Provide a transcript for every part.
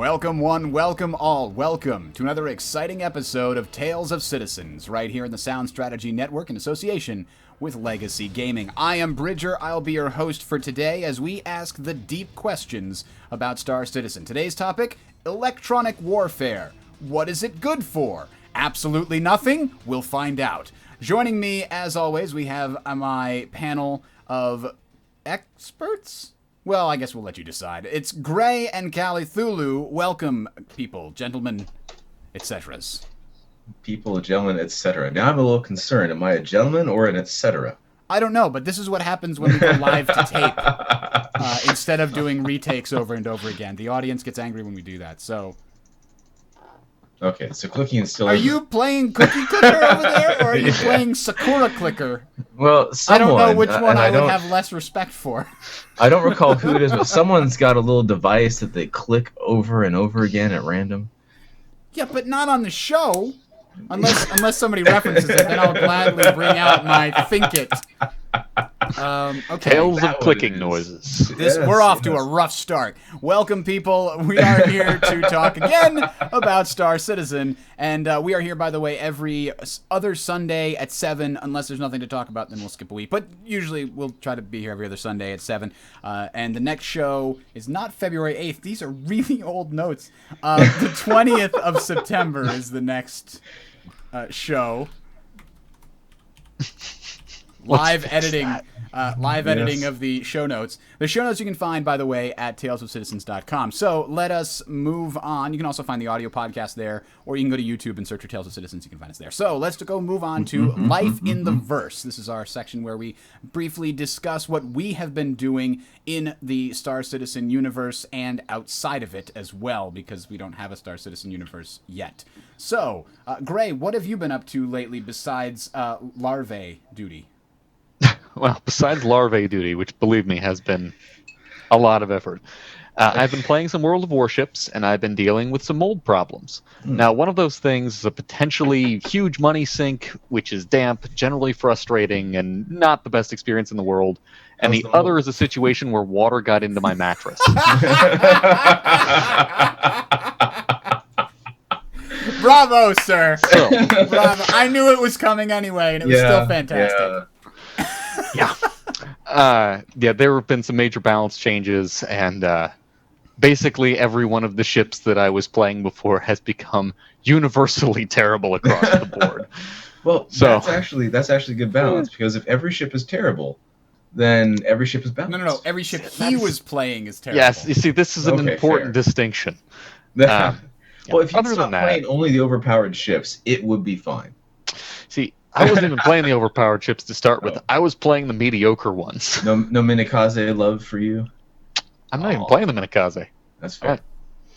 Welcome one, welcome all, welcome to another exciting episode of Tales of Citizens, right here in the Sound Strategy Network in association with Legacy Gaming. I am Bridger, I'll be your host for today as we ask the deep questions about Star Citizen. Today's topic, electronic warfare. What is it good for? Absolutely nothing? We'll find out. Joining me, as always, we have my panel of experts? Well, I guess we'll let you decide. It's Gray and Callie Thulu. Welcome, people, gentlemen, etc. People, gentlemen, etc. Now I'm a little concerned. Am I a gentleman or an etc.? I don't know, but this is what happens when we go live to tape instead of doing retakes over and over again. The audience gets angry when we do that, so... Okay, so clicking is still... Are you playing Cookie Clicker over there, or are you playing Sakura Clicker? Well, I don't know which one I would have less respect for. I don't recall who it is, but someone's got a little device that they click over and over again at random. Yeah, but not on the show. Unless somebody references it, then I'll gladly bring out my Think It. Okay. Tales of clicking noises. We're off to a rough start. Welcome, people. We are here to talk again about Star Citizen. And we are here, by the way, every other Sunday at 7. Unless there's nothing to talk about, then we'll skip a week. But usually we'll try to be here every other Sunday at 7. And the next show is not February 8th. These are really old notes. The 20th of September is the next show. Live editing of the show notes. The show notes you can find, by the way, at talesofcitizens.com. So let us move on. You can also find the audio podcast there, or you can go to YouTube and search for Tales of Citizens. You can find us there. So let's go move on to Life in the Verse. This is our section where we briefly discuss what we have been doing in the Star Citizen universe and outside of it as well, because we don't have a Star Citizen universe yet. So, Gray, what have you been up to lately besides larvae duty? Well, besides larvae duty, which, believe me, has been a lot of effort, I've been playing some World of Warships, and I've been dealing with some mold problems. Now, one of those things is a potentially huge money sink, which is damp, generally frustrating, and not the best experience in the world. And the other is a situation where water got into my mattress. Bravo, sir. Bravo. I knew it was coming anyway, and it was still fantastic. There have been some major balance changes, and basically every one of the ships that I was playing before has become universally terrible across the board. Well, that's actually good balance, because if every ship is terrible, then every ship is balanced. No. Every ship he was playing is terrible. Yes, you see, this is an important distinction. Well, if you stop playing only the overpowered ships, it would be fine. See, I wasn't even playing the overpowered ships to start with. I was playing the mediocre ones. No Minikaze love for you? I'm not even playing the Minikaze. That's fair.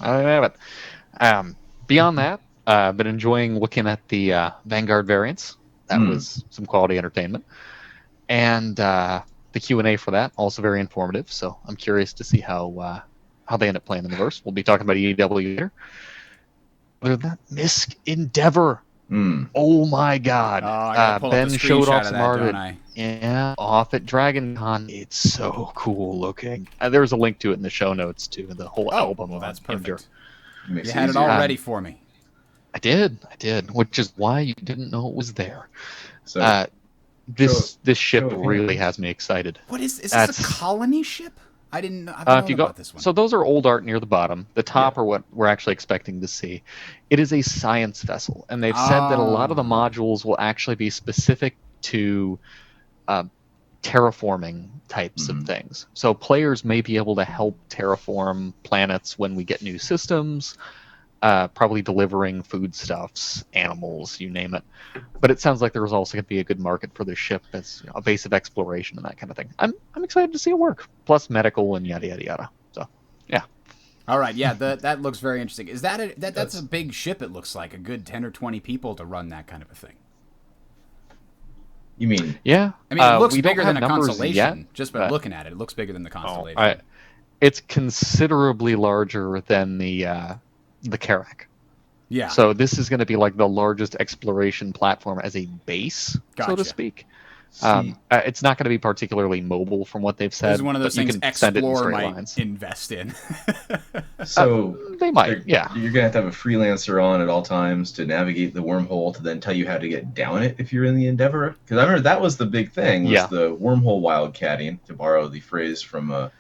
I don't have it. Beyond that, I've been enjoying looking at the Vanguard variants. That was some quality entertainment. And the Q&A for that, also very informative. So I'm curious to see how they end up playing in the verse. We'll be talking about EWar later. Other than that, Misk Endeavor. Oh my God! Ben showed off some art off at Dragon Con. It's so cool looking. There's a link to it in the show notes too. The whole album. Well, that's perfect. You had it all ready for me. I did. Which is why you didn't know it was there. So this ship really has me excited. What is this? A colony ship? I didn't know about this one. So those are old art near the bottom. The top are what we're actually expecting to see. It is a science vessel, and they've said that a lot of the modules will actually be specific to terraforming types of things. So players may be able to help terraform planets when we get new systems, probably delivering foodstuffs, animals, you name it. But it sounds like there's also going to be a good market for this ship as a base of exploration and that kind of thing. I'm excited to see it work. Plus medical and yada yada yada. So, yeah. All right, yeah, that looks very interesting. Is that's a big ship? It looks like a good 10 or 20 people to run that kind of a thing. You mean? Yeah. I mean, it looks bigger than a Constellation. Just by looking at it, it looks bigger than the Constellation. It's considerably larger than the Karak. Yeah. So this is going to be like the largest exploration platform as a base, so to speak. It's not going to be particularly mobile from what they've said. This is one of those things Explorer might invest in. So they might, yeah. You're going to have a freelancer on at all times to navigate the wormhole to then tell you how to get down it if you're in the Endeavor. Because I remember that was the big thing, was the wormhole wildcatting, to borrow the phrase from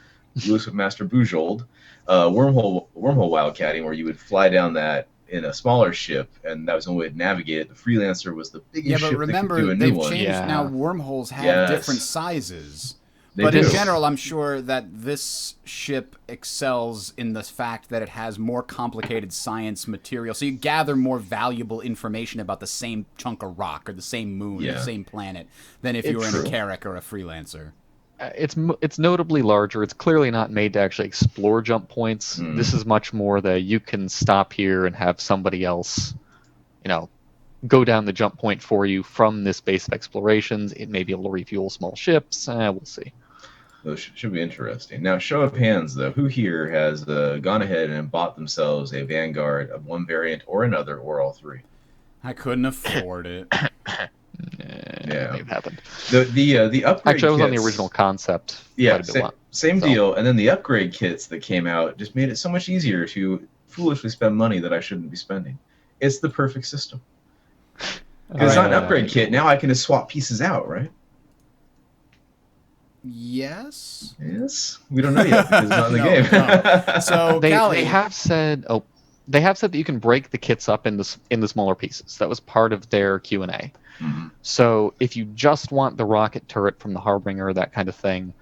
Lewis Master Bujold. Wormhole wildcatting, where you would fly down that in a smaller ship, and that was the only way to navigate it. The freelancer was the biggest ship that could do a new one. They've changed now. Wormholes have different sizes. In general, I'm sure that this ship excels in the fact that it has more complicated science material. So you gather more valuable information about the same chunk of rock or the same moon or the same planet than if you were in a Carrack or a freelancer. It's notably larger. It's clearly not made to actually explore jump points. This is much more that you can stop here and have somebody else, go down the jump point for you from this base of explorations. It may be able to refuel small ships. We'll see. Those should be interesting. Now, show of hands, though. Who here has gone ahead and bought themselves a Vanguard of one variant or another, or all three? I couldn't afford it. Yeah, it happened. The upgrade Actually, I was kits, on the original concept. Yeah, same deal. And then the upgrade kits that came out just made it so much easier to foolishly spend money that I shouldn't be spending. It's the perfect system. Because it's not an upgrade kit. Now I can just swap pieces out, right? Yes. We don't know yet because it's not in the game. No. So they have said. They have said that you can break the kits up into smaller pieces. That was part of their Q&A. Mm-hmm. So if you just want the rocket turret from the Harbinger, that kind of thing,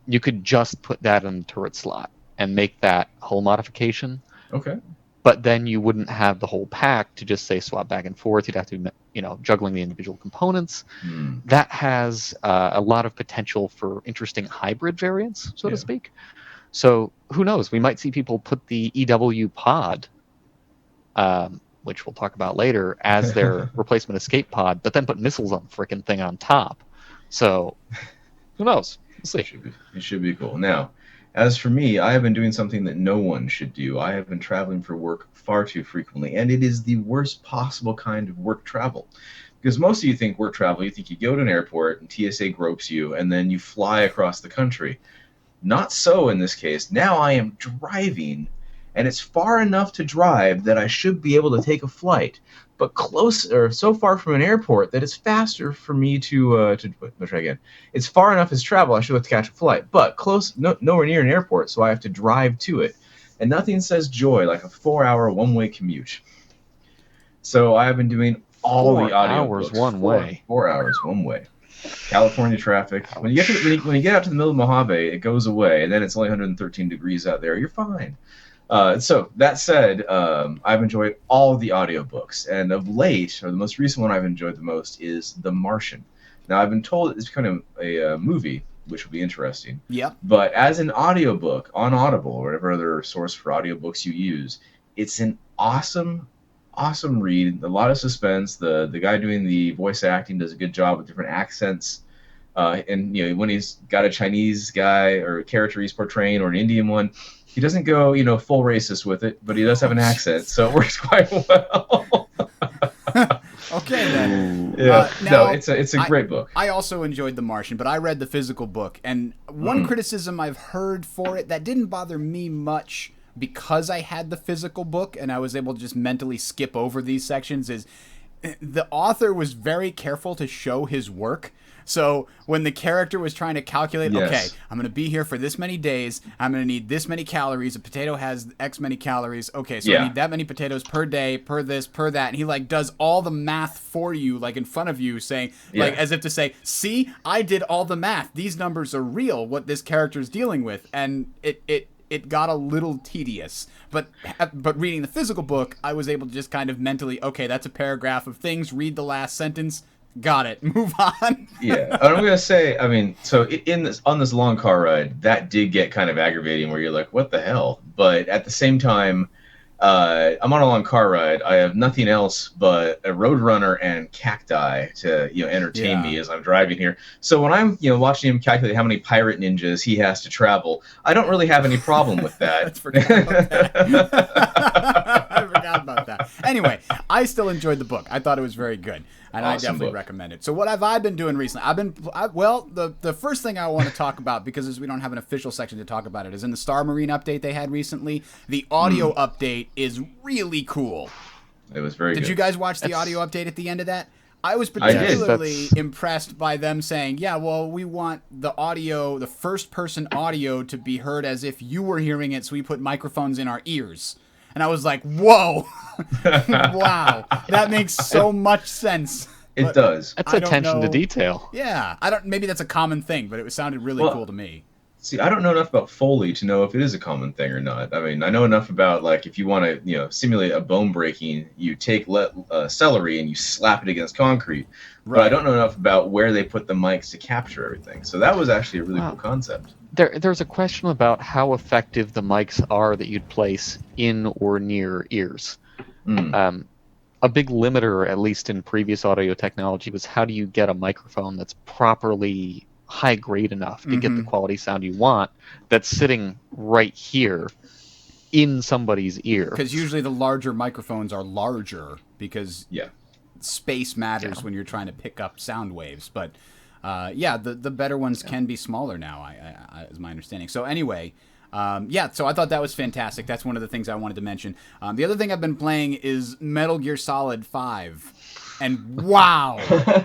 you could just put that in the turret slot and make that whole modification. Okay. But then you wouldn't have the whole pack to just say swap back and forth. You'd have to be, juggling the individual components. That has a lot of potential for interesting hybrid variants, so to speak. So who knows? We might see people put the EW pod, which we'll talk about later, as their replacement escape pod, but then put missiles on the frickin' thing on top. So who knows? We'll see. It should be cool. Now, as for me, I have been doing something that no one should do. I have been traveling for work far too frequently, and it is the worst possible kind of work travel. Because most of you think work travel, you think you go to an airport and TSA gropes you, and then you fly across the country. Not so in this case. Now I am driving, and it's far enough to drive that I should be able to take a flight, but so far from an airport that it's faster for me to try again. It's far enough as travel, I should have to catch a flight, but nowhere near an airport, so I have to drive to it. And nothing says joy like a 4-hour one-way commute. So I have been doing all the audio 4 hours one way. 4 hours one way. California traffic. When you get out to the middle of Mojave, it goes away, and then it's only 113 degrees out there. You're fine. So that said, I've enjoyed all of the audiobooks, and of late, or the most recent one I've enjoyed the most is The Martian. Now, I've been told it's kind of a movie, which will be interesting. Yep. But as an audiobook on Audible or whatever other source for audiobooks you use, it's an awesome read. A lot of suspense. The guy doing the voice acting does a good job with different accents. And when he's got a Chinese guy or character he's portraying or an Indian one, he doesn't go full racist with it, but he does have an accent, so it works quite well. Okay then. No, it's a great book. I also enjoyed The Martian, but I read the physical book, and one criticism I've heard for it that didn't bother me much because I had the physical book and I was able to just mentally skip over these sections is the author was very careful to show his work. So when the character was trying to calculate, okay, I'm going to be here for this many days, I'm going to need this many calories, a potato has X many calories, okay, so I need that many potatoes per day, per this, per that, and he does all the math for you, in front of you, saying, as if to say, see, I did all the math, these numbers are real, what this character's dealing with, and it got a little tedious. But reading the physical book, I was able to just kind of mentally, okay, that's a paragraph of things, read the last sentence, got it, move on. Yeah, and I'm going to say, so on this long car ride, that did get kind of aggravating where you're like, what the hell? But at the same time, I'm on a long car ride. I have nothing else but a Roadrunner and cacti to entertain me as I'm driving here. So when I'm watching him calculate how many pirate ninjas he has to travel, I don't really have any problem with that. I forgot about that. Anyway, I still enjoyed the book. I thought it was very good, and I Awesome definitely book. recommend it. So what have I been doing recently? Well, the first thing I want to talk about, because we don't have an official section to talk about it, is in the Star Marine update they had recently. The audio update is really cool. It was very good. Did you guys watch the audio update at the end of that? I was I did. particularly impressed by them saying, yeah, well, we want the audio, the first-person audio to be heard as if you were hearing it, so we put microphones in our ears. And I was like, whoa, wow, that makes so much sense. It does. That's I don't attention to know. detail. Yeah, maybe that's a common thing, but it sounded really cool to me. See, I don't know enough about Foley to know if it is a common thing or not. I mean, I know enough about, like, if you want to, simulate a bone breaking, you take celery and you slap it against concrete. Right. But I don't know enough about where they put the mics to capture everything. So that was actually a really cool concept. There's a question about how effective the mics are that you'd place in or near ears. A big limiter, at least in previous audio technology, was how do you get a microphone that's properly high grade enough to get the quality sound you want that's sitting right here in somebody's ear. Because usually the larger microphones are larger because space matters when you're trying to pick up sound waves. But the better ones can be smaller now, I is my understanding. So anyway, so I thought that was fantastic. That's one of the things I wanted to mention. The other thing I've been playing is Metal Gear Solid 5. And wow,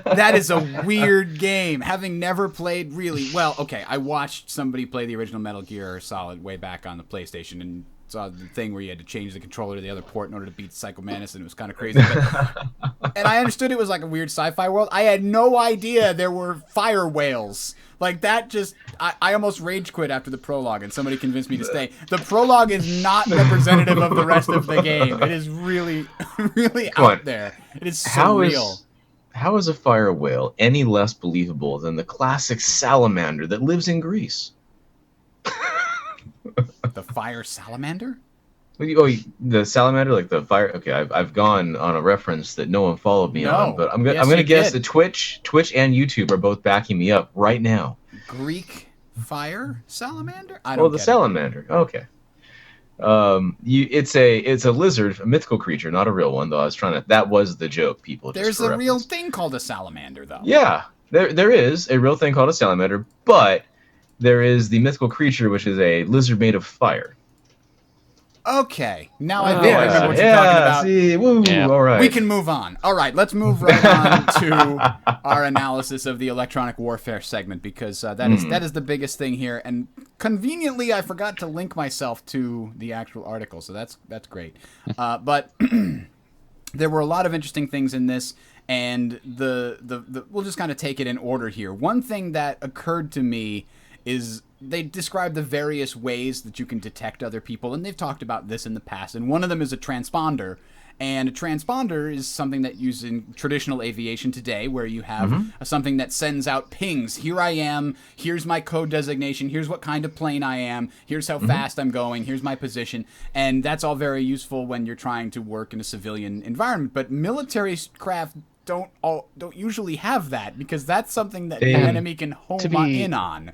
that is a weird game. Having never played I watched somebody play the original Metal Gear Solid way back on the PlayStation and saw the thing where you had to change the controller to the other port in order to beat Psycho Mantis, and it was kind of crazy. And I understood it was like a weird sci-fi world. I had no idea there were fire whales. Like that I almost rage quit after the prologue, and somebody convinced me to stay. The prologue is not representative of the rest of the game. It is really, really out there. It is so real. How is a fire whale any less believable than the classic salamander that lives in Greece? The fire salamander? Oh, the salamander, like the fire. Okay, I've gone on a reference that no one followed me on, but I'm gonna guess that Twitch and YouTube are both backing me up right now. Greek fire salamander? I don't. The salamander. Okay. It's a lizard, a mythical creature, not a real one. Though I was trying to. That was the joke. People. There's a real thing called a salamander, though. Yeah, there is a real thing called a salamander, but there is the mythical creature, which is a lizard made of fire. Okay, now I remember what you're talking about. See, woo, all right. We can move on. All right, let's move right on to our analysis of the electronic warfare segment, because that is the biggest thing here. And conveniently, I forgot to link myself to the actual article, so that's great. But there were a lot of interesting things in this, and we'll just kind of take it in order here. One thing that occurred to me is they describe the various ways that you can detect other people, and they've talked about this in the past, and one of them is a transponder. And a transponder is something that used in traditional aviation today, where you have something that sends out pings. Here I am, here's my code designation, here's what kind of plane I am, here's how fast I'm going, here's my position. And that's all very useful when you're trying to work in a civilian environment. But military craft don't usually have that, because that's something that the enemy can home in on.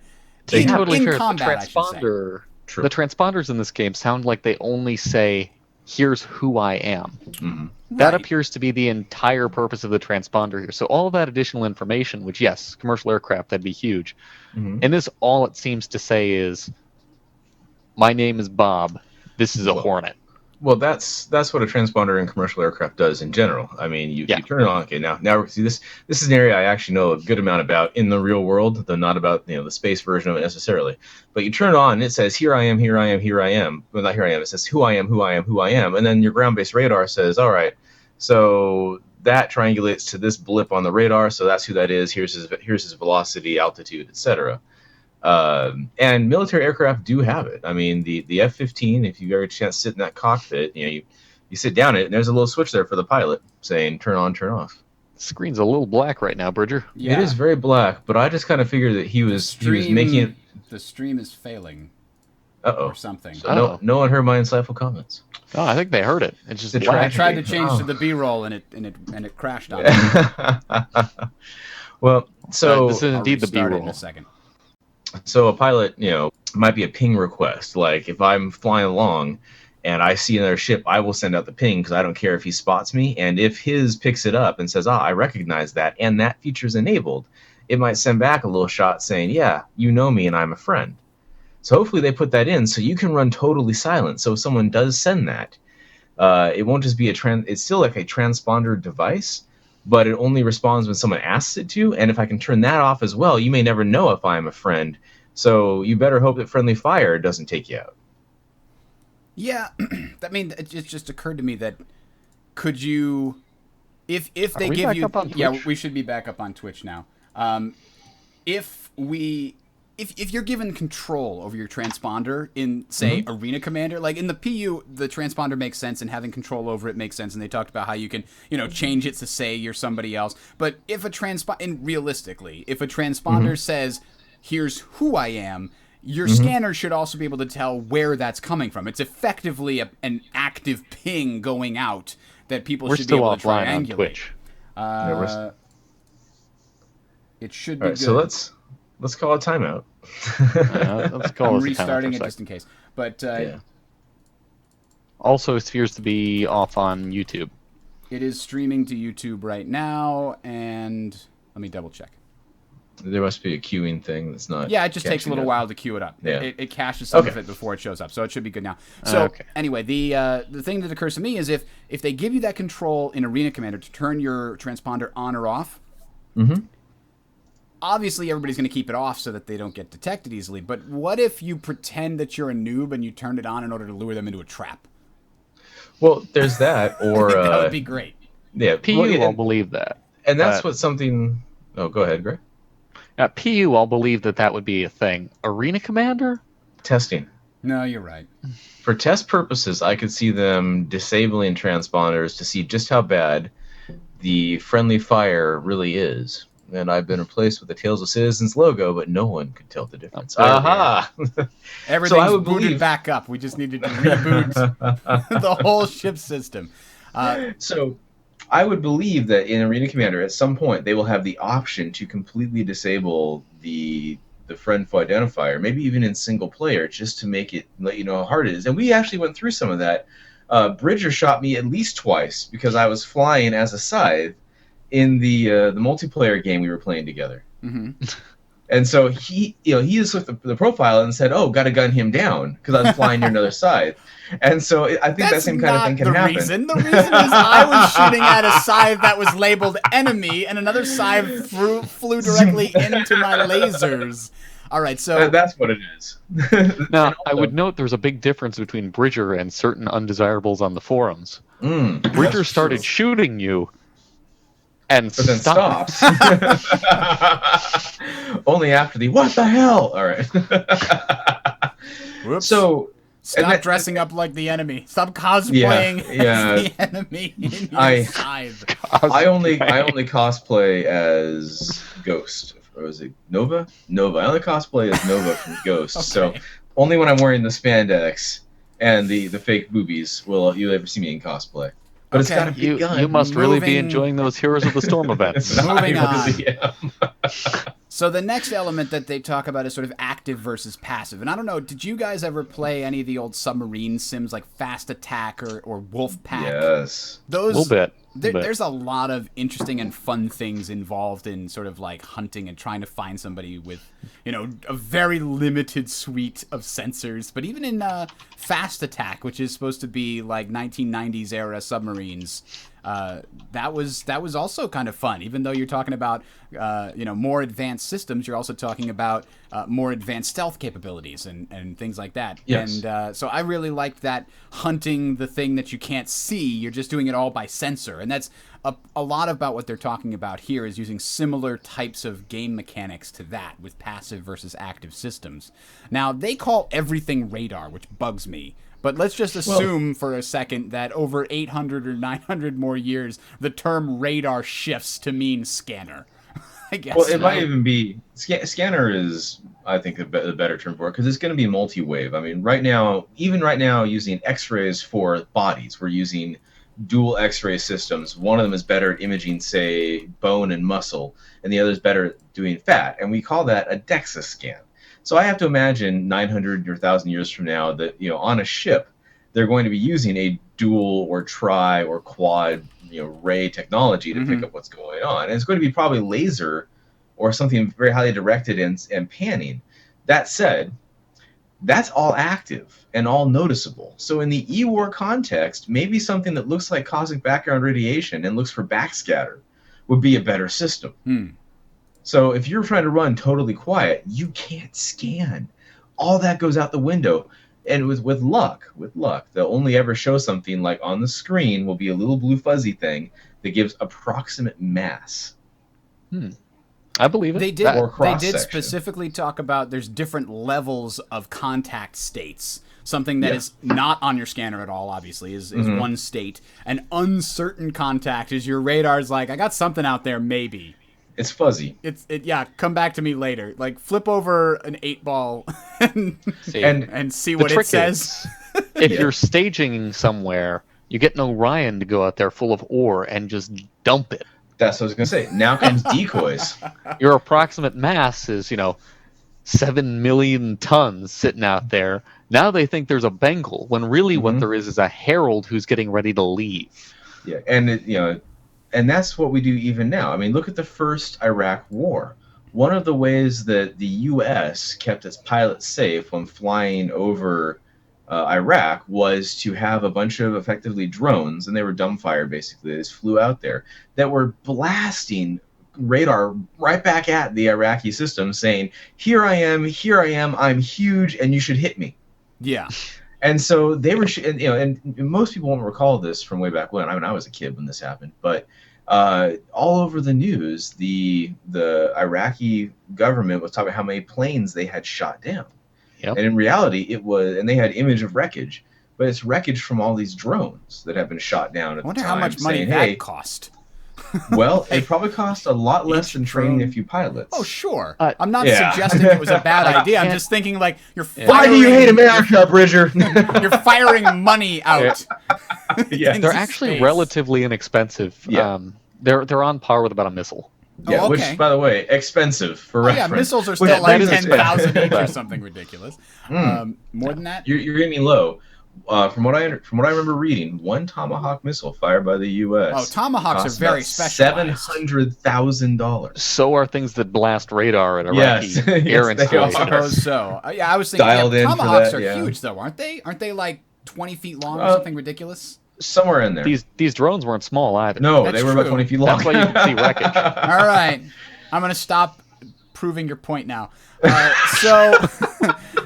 To be totally fair, combat, the transponders in this game sound like they only say, here's who I am. That appears to be the entire purpose of the transponder here. So all of that additional information, which, yes, commercial aircraft, that'd be huge. And this, all it seems to say is, my name is Bob. This is a Hornet. Well, that's what a transponder in commercial aircraft does in general. I mean, you turn it on. Okay, now see this is an area I actually know a good amount about in the real world, though not about the space version of it necessarily. But you turn it on, and it says, "Here I am, here I am, here I am." Well, not here I am. It says, "Who I am, who I am, who I am," and then your ground-based radar says, "All right, so that triangulates to this blip on the radar, so that's who that is. Here's his velocity, altitude, etc." And military aircraft do have it. I mean, the F-15, if you ever get a chance to sit in that cockpit, you sit down it, and there's a little switch there for the pilot saying turn on, turn off. The screen's a little black right now, Bridger. Yeah. It is very black, but I just kind of figured that he was making it. The stream is failing. Or something. So no one heard my insightful comments. Oh, I think they heard it. It's just I tried to change to the B-roll, and it crashed on me. Well, so this is indeed the B-roll. In a second. So a pilot, might be a ping request. Like if I'm flying along and I see another ship, I will send out the ping because I don't care if he spots me. And if his picks it up and says, I recognize that, and that feature's enabled, it might send back a little shot saying, yeah, you know me and I'm a friend. So hopefully they put that in so you can run totally silent. So if someone does send that, it won't just be it's still like a transponder device, but it only responds when someone asks it to. And if I can turn that off as well, you may never know if I'm a friend. So you better hope that friendly fire doesn't take you out. Yeah, I mean, it just occurred to me that could you, if they give you, yeah, we should be back up on Twitch now. If you're given control over your transponder in, say, Arena Commander, like in the PU, the transponder makes sense and having control over it makes sense. And they talked about how you can, change it to say you're somebody else. But if realistically, if a transponder says, here's who I am, your scanner should also be able to tell where that's coming from. It's effectively an active ping going out that people should be able to triangulate. On Twitch. It should be good. So let's call a timeout. Let's call I'm restarting it just in case. But also, it appears to be off on YouTube. It is streaming to YouTube right now, and let me double check. There must be a queuing thing that's not. Yeah, it just takes a little while to queue it up. Yeah. It caches some of it before it shows up, so it should be good now. So anyway, the thing that occurs to me is if they give you that control in Arena Commander to turn your transponder on or off, obviously everybody's going to keep it off so that they don't get detected easily. But what if you pretend that you're a noob and you turned it on in order to lure them into a trap? Well, there's that, or that would be great. Yeah, PU will believe that, and that's what something. Oh, go ahead, Greg. PU, I'll believe that would be a thing. Arena Commander? Testing. No, you're right. For test purposes, I could see them disabling transponders to see just how bad the friendly fire really is. And I've been replaced with the Tales of Citizens logo, but no one could tell the difference. Aha! Everything's booted back up. We just needed to reboot the whole ship system. So I would believe that in Arena Commander, at some point, they will have the option to completely disable the friend foe identifier, maybe even in single player, just to make it let you know how hard it is. And we actually went through some of that. Bridger shot me at least twice because I was flying as a scythe in the multiplayer game we were playing together. And so he just looked at the profile and said, "Oh, got to gun him down," because I was flying near another scythe. And so I think that same kind of thing can happen. The reason is I was shooting at a scythe that was labeled enemy, and another scythe flew directly into my lasers. All right, so that's what it is. Now, also, I would note there's a big difference between Bridger and certain undesirables on the forums. Bridger started shooting you, and but then stops. Only after the what the hell? All right. Whoops. So stop dressing up like the enemy. Stop cosplaying as the enemy. I only cosplay as Ghost. Or was it Nova? Nova. I only cosplay as Nova from Ghost. Okay. So only when I'm wearing the spandex and the fake boobies will you ever see me in cosplay. But it's got a big gun. You must really be enjoying those Heroes of the Storm events. Moving on. So the next element that they talk about is sort of active versus passive. And I don't know, did you guys ever play any of the old submarine sims like Fast Attack or Wolf Pack? Yes. Those, a little bit. There's a lot of interesting and fun things involved in sort of like hunting and trying to find somebody with, a very limited suite of sensors. But even in Fast Attack, which is supposed to be like 1990s era submarines, that was also kind of fun. Even though you're talking about more advanced systems, you're also talking about more advanced stealth capabilities and things like that. Yes. And so I really liked that hunting the thing that you can't see. You're just doing it all by sensor. And that's a lot about what they're talking about here is using similar types of game mechanics to that with passive versus active systems. Now, they call everything radar, which bugs me. But let's just assume for a second that over 800 or 900 more years, the term radar shifts to mean scanner. I guess. Well, it might even be scanner is, I think, the better term for it because it's going to be multi-wave. I mean, even right now, using X-rays for bodies, we're using dual X-ray systems. One of them is better at imaging, say, bone and muscle, and the other is better at doing fat, and we call that a DEXA scan. So I have to imagine 900 or 1,000 years from now that on a ship, they're going to be using a dual or tri or quad ray technology to pick up what's going on, and it's going to be probably laser or something very highly directed and panning. That said, that's all active and all noticeable. So in the EWar context, maybe something that looks like cosmic background radiation and looks for backscatter would be a better system. So if you're trying to run totally quiet, you can't scan. All that goes out the window. And with luck, they'll only ever show something like on the screen will be a little blue fuzzy thing that gives approximate mass. I believe it. They did specifically talk about there's different levels of contact states. Something that is not on your scanner at all, obviously, is one state. An uncertain contact is your radar's like, I got something out there, maybe. It's fuzzy. Come back to me later. Like, flip over an 8-ball and see what it says. If you're staging somewhere, you get an Orion to go out there full of ore and just dump it. That's what I was going to say. Now comes decoys. Your approximate mass is, 7 million tons sitting out there. Now they think there's a Bengal, when really what there is a herald who's getting ready to leave. Yeah, and and that's what we do even now. I mean, look at the first Iraq war. One of the ways that the U.S. kept its pilots safe when flying over Iraq was to have a bunch of effectively drones, and they were dumbfire basically. They just flew out there that were blasting radar right back at the Iraqi system, saying, here I am, I'm huge, and you should hit me. Yeah. And so they were, and most people won't recall this from way back when. I mean, I was a kid when this happened, but all over the news, the Iraqi government was talking about how many planes they had shot down. Yep. And in reality, it was, and they had image of wreckage, but it's wreckage from all these drones that have been shot down at the time. I wonder how much money that cost. Well, it probably cost a lot less than training a few pilots. Oh, sure. I'm not suggesting it was a bad idea. I'm just thinking, like, you're firing... Why do you hate America, Bridger? You're firing money out. They're actually relatively inexpensive. Yeah. They're on par with about a missile. Yeah, which, by the way, expensive for reference. Yeah, missiles are still like 10,000 each or something ridiculous. More than that? You're getting low. From what I remember reading, one Tomahawk missile fired by the U.S. Oh, Tomahawks are very specialized. $700,000. So are things that blast radar at Iraqi air installations. I suppose so. I was thinking Tomahawks are huge, though, aren't they? Aren't they like 20 feet long or something ridiculous? Somewhere in there. These drones weren't small either. No, they were about 20 feet long. That's why you can see wreckage. All right. I'm going to stop proving your point now. So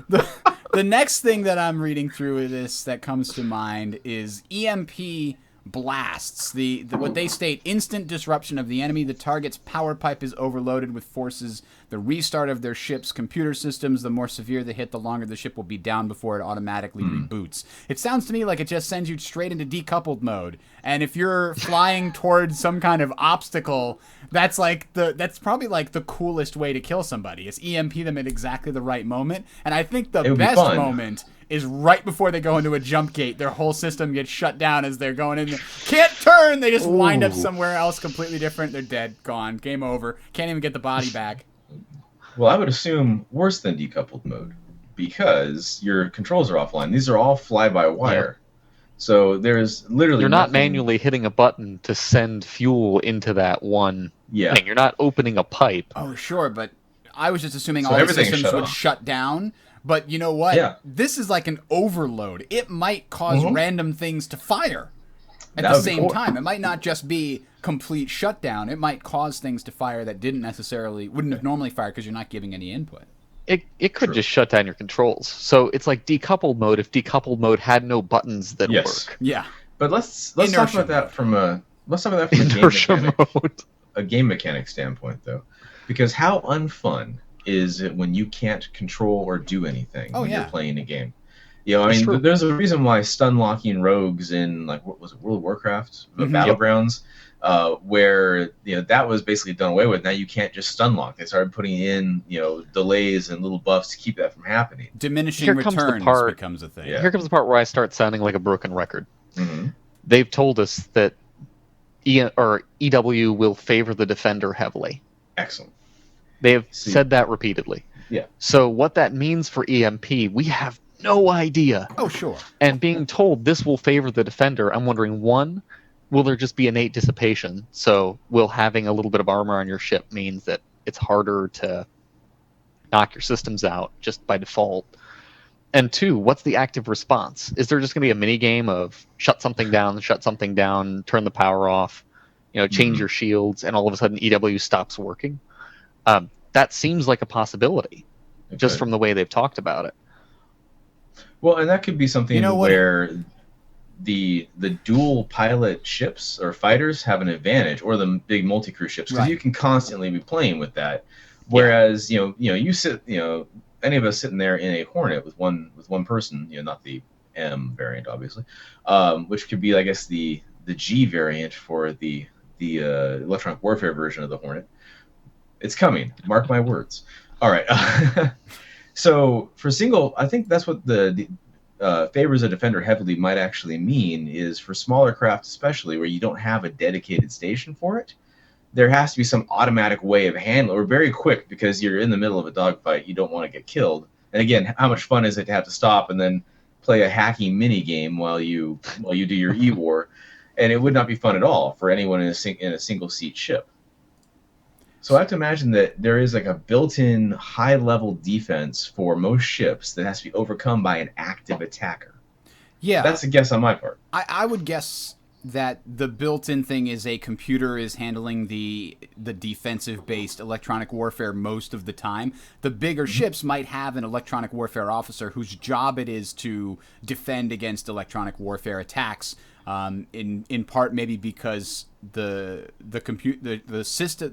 the next thing that I'm reading through this that comes to mind is EMP blasts. The what they state, instant disruption of the enemy. The target's power pipe is overloaded with forces. The restart of their ship's computer systems. The more severe the hit, the longer the ship will be down before it automatically reboots. It sounds to me like it just sends you straight into decoupled mode. And if you're flying towards some kind of obstacle, that's probably like the coolest way to kill somebody. Is EMP them at exactly the right moment. And I think the best moment is right before they go into a jump gate. Their whole system gets shut down as they're going in. Can't turn. They just wind up somewhere else completely different. They're dead, gone, game over. Can't even get the body back. Well, I would assume worse than decoupled mode because your controls are offline. These are all fly-by-wire. So there's literally You're not manually hitting a button to send fuel into that one thing. You're not opening a pipe. Oh, sure, but I was just assuming all the systems would shut down. But you know what? Yeah. This is like an overload. It might cause random things to fire at the same time. It might not just be complete shutdown. It might cause things to fire that wouldn't have normally fired because you're not giving any input. It could just shut down your controls. So it's like decoupled mode if decoupled mode had no buttons that work. Yeah. But let's talk about that from a game mechanic standpoint though. Because how unfun is it when you can't control or do anything when you're playing a game? There's a reason why stun locking rogues in what was it, World of Warcraft, Battlegrounds, where that was basically done away with. Now you can't just stun lock. They started putting in delays and little buffs to keep that from happening. Diminishing returns becomes a thing. Yeah. Here comes the part where I start sounding like a broken record. Mm-hmm. They've told us that EW will favor the defender heavily. Excellent. They have said that repeatedly. Yeah. So what that means for EMP, we have no idea. Oh, sure. And being told this will favor the defender, I'm wondering, one, will there just be innate dissipation? So will having a little bit of armor on your ship means that it's harder to knock your systems out just by default? And two, what's the active response? Is there just going to be a mini game of shut something down, turn the power off, change your shields, and all of a sudden EW stops working? That seems like a possibility, just from the way they've talked about it. Well, and that could be something where the dual pilot ships or fighters have an advantage, or the big multi-crew ships, because you can constantly be playing with that. Whereas you sit any of us sitting there in a Hornet with one person, not the M variant, obviously, which could be, I guess, the G variant for the electronic warfare version of the Hornet. It's coming. Mark my words. All right. So for single, I think that's what the favors a defender heavily might actually mean, is for smaller craft, especially where you don't have a dedicated station for it. There has to be some automatic way of handling, or very quick, because you're in the middle of a dogfight. You don't want to get killed. And again, how much fun is it to have to stop and then play a hacky mini game while you do your EWar? And it would not be fun at all for anyone in a single seat ship. So I have to imagine that there is like a built-in high-level defense for most ships that has to be overcome by an active attacker. Yeah, that's a guess on my part. I would guess that the built-in thing is a computer is handling the defensive-based electronic warfare most of the time. The bigger ships might have an electronic warfare officer whose job it is to defend against electronic warfare attacks. In part maybe because the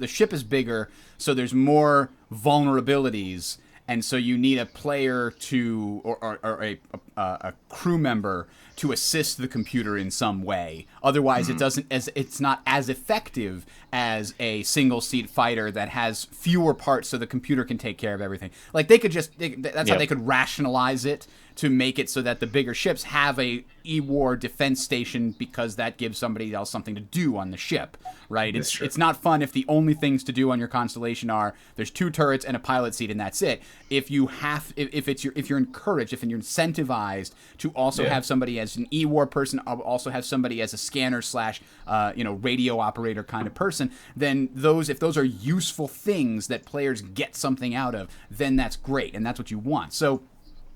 ship is bigger, so there's more vulnerabilities, and so you need a player to or a crew member to assist the computer in some way. Otherwise, it's not as effective as a single seat fighter that has fewer parts, so the computer can take care of everything. Like that's how they could rationalize it, to make it so that the bigger ships have a EWar defense station, because that gives somebody else something to do on the ship, right? It's not fun if the only things to do on your constellation are there's 2 turrets and a pilot seat and that's it. If you're encouraged, if you're incentivized to also have somebody as an EWar person, also have somebody as a scanner / radio operator kind of person, then if those are useful things that players get something out of, then that's great, and that's what you want. So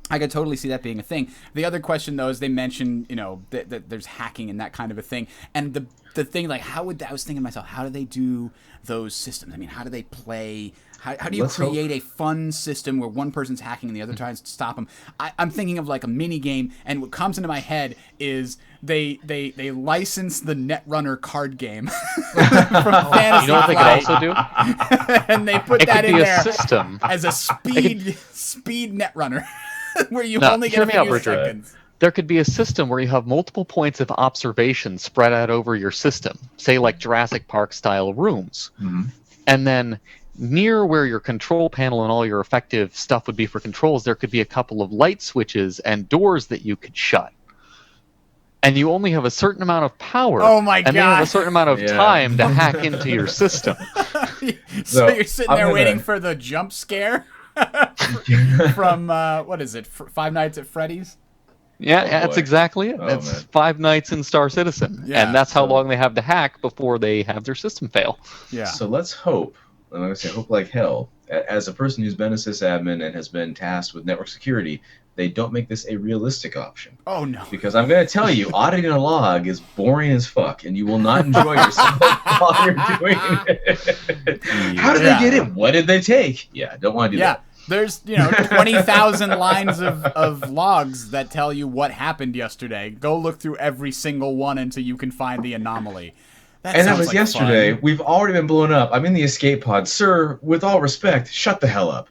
I could totally see that being a thing. The other question, though, is they mentioned, that there's hacking and that kind of a thing. And the thing, like, I was thinking to myself, how do they do those systems? I mean, how do they play? How do you create a fun system where one person's hacking and the other tries to stop them? I'm thinking of like a mini game, and what comes into my head is they license the Netrunner card game from Fantasy You know what they could also do? and they put that in there system as a speed Netrunner. Where you only get a few seconds. There could be a system where you have multiple points of observation spread out over your system, say like Jurassic Park style rooms. Mm-hmm. And then near where your control panel and all your effective stuff would be for controls, there could be a couple of light switches and doors that you could shut. And you only have a certain amount of power. Oh my god! And then you have a certain amount of time to hack into your system. So you're sitting there waiting for the jump scare? From what is it? Five Nights at Freddy's? Yeah, that's exactly it. That's 5 Nights in Star Citizen, and that's how long they have to hack before they have their system fail. Yeah. So let's hope. I'm going to say hope like hell. As a person who's been a sysadmin and has been tasked with network security, they don't make this a realistic option. Oh no! Because I'm going to tell you, auditing a log is boring as fuck, and you will not enjoy yourself while you're doing it. How did they get it? What did they take? Yeah, don't want to do that. There's 20,000 lines of logs that tell you what happened yesterday. Go look through every single one until you can find the anomaly. That was yesterday. Fun. We've already been blown up. I'm in the escape pod. Sir, with all respect, shut the hell up.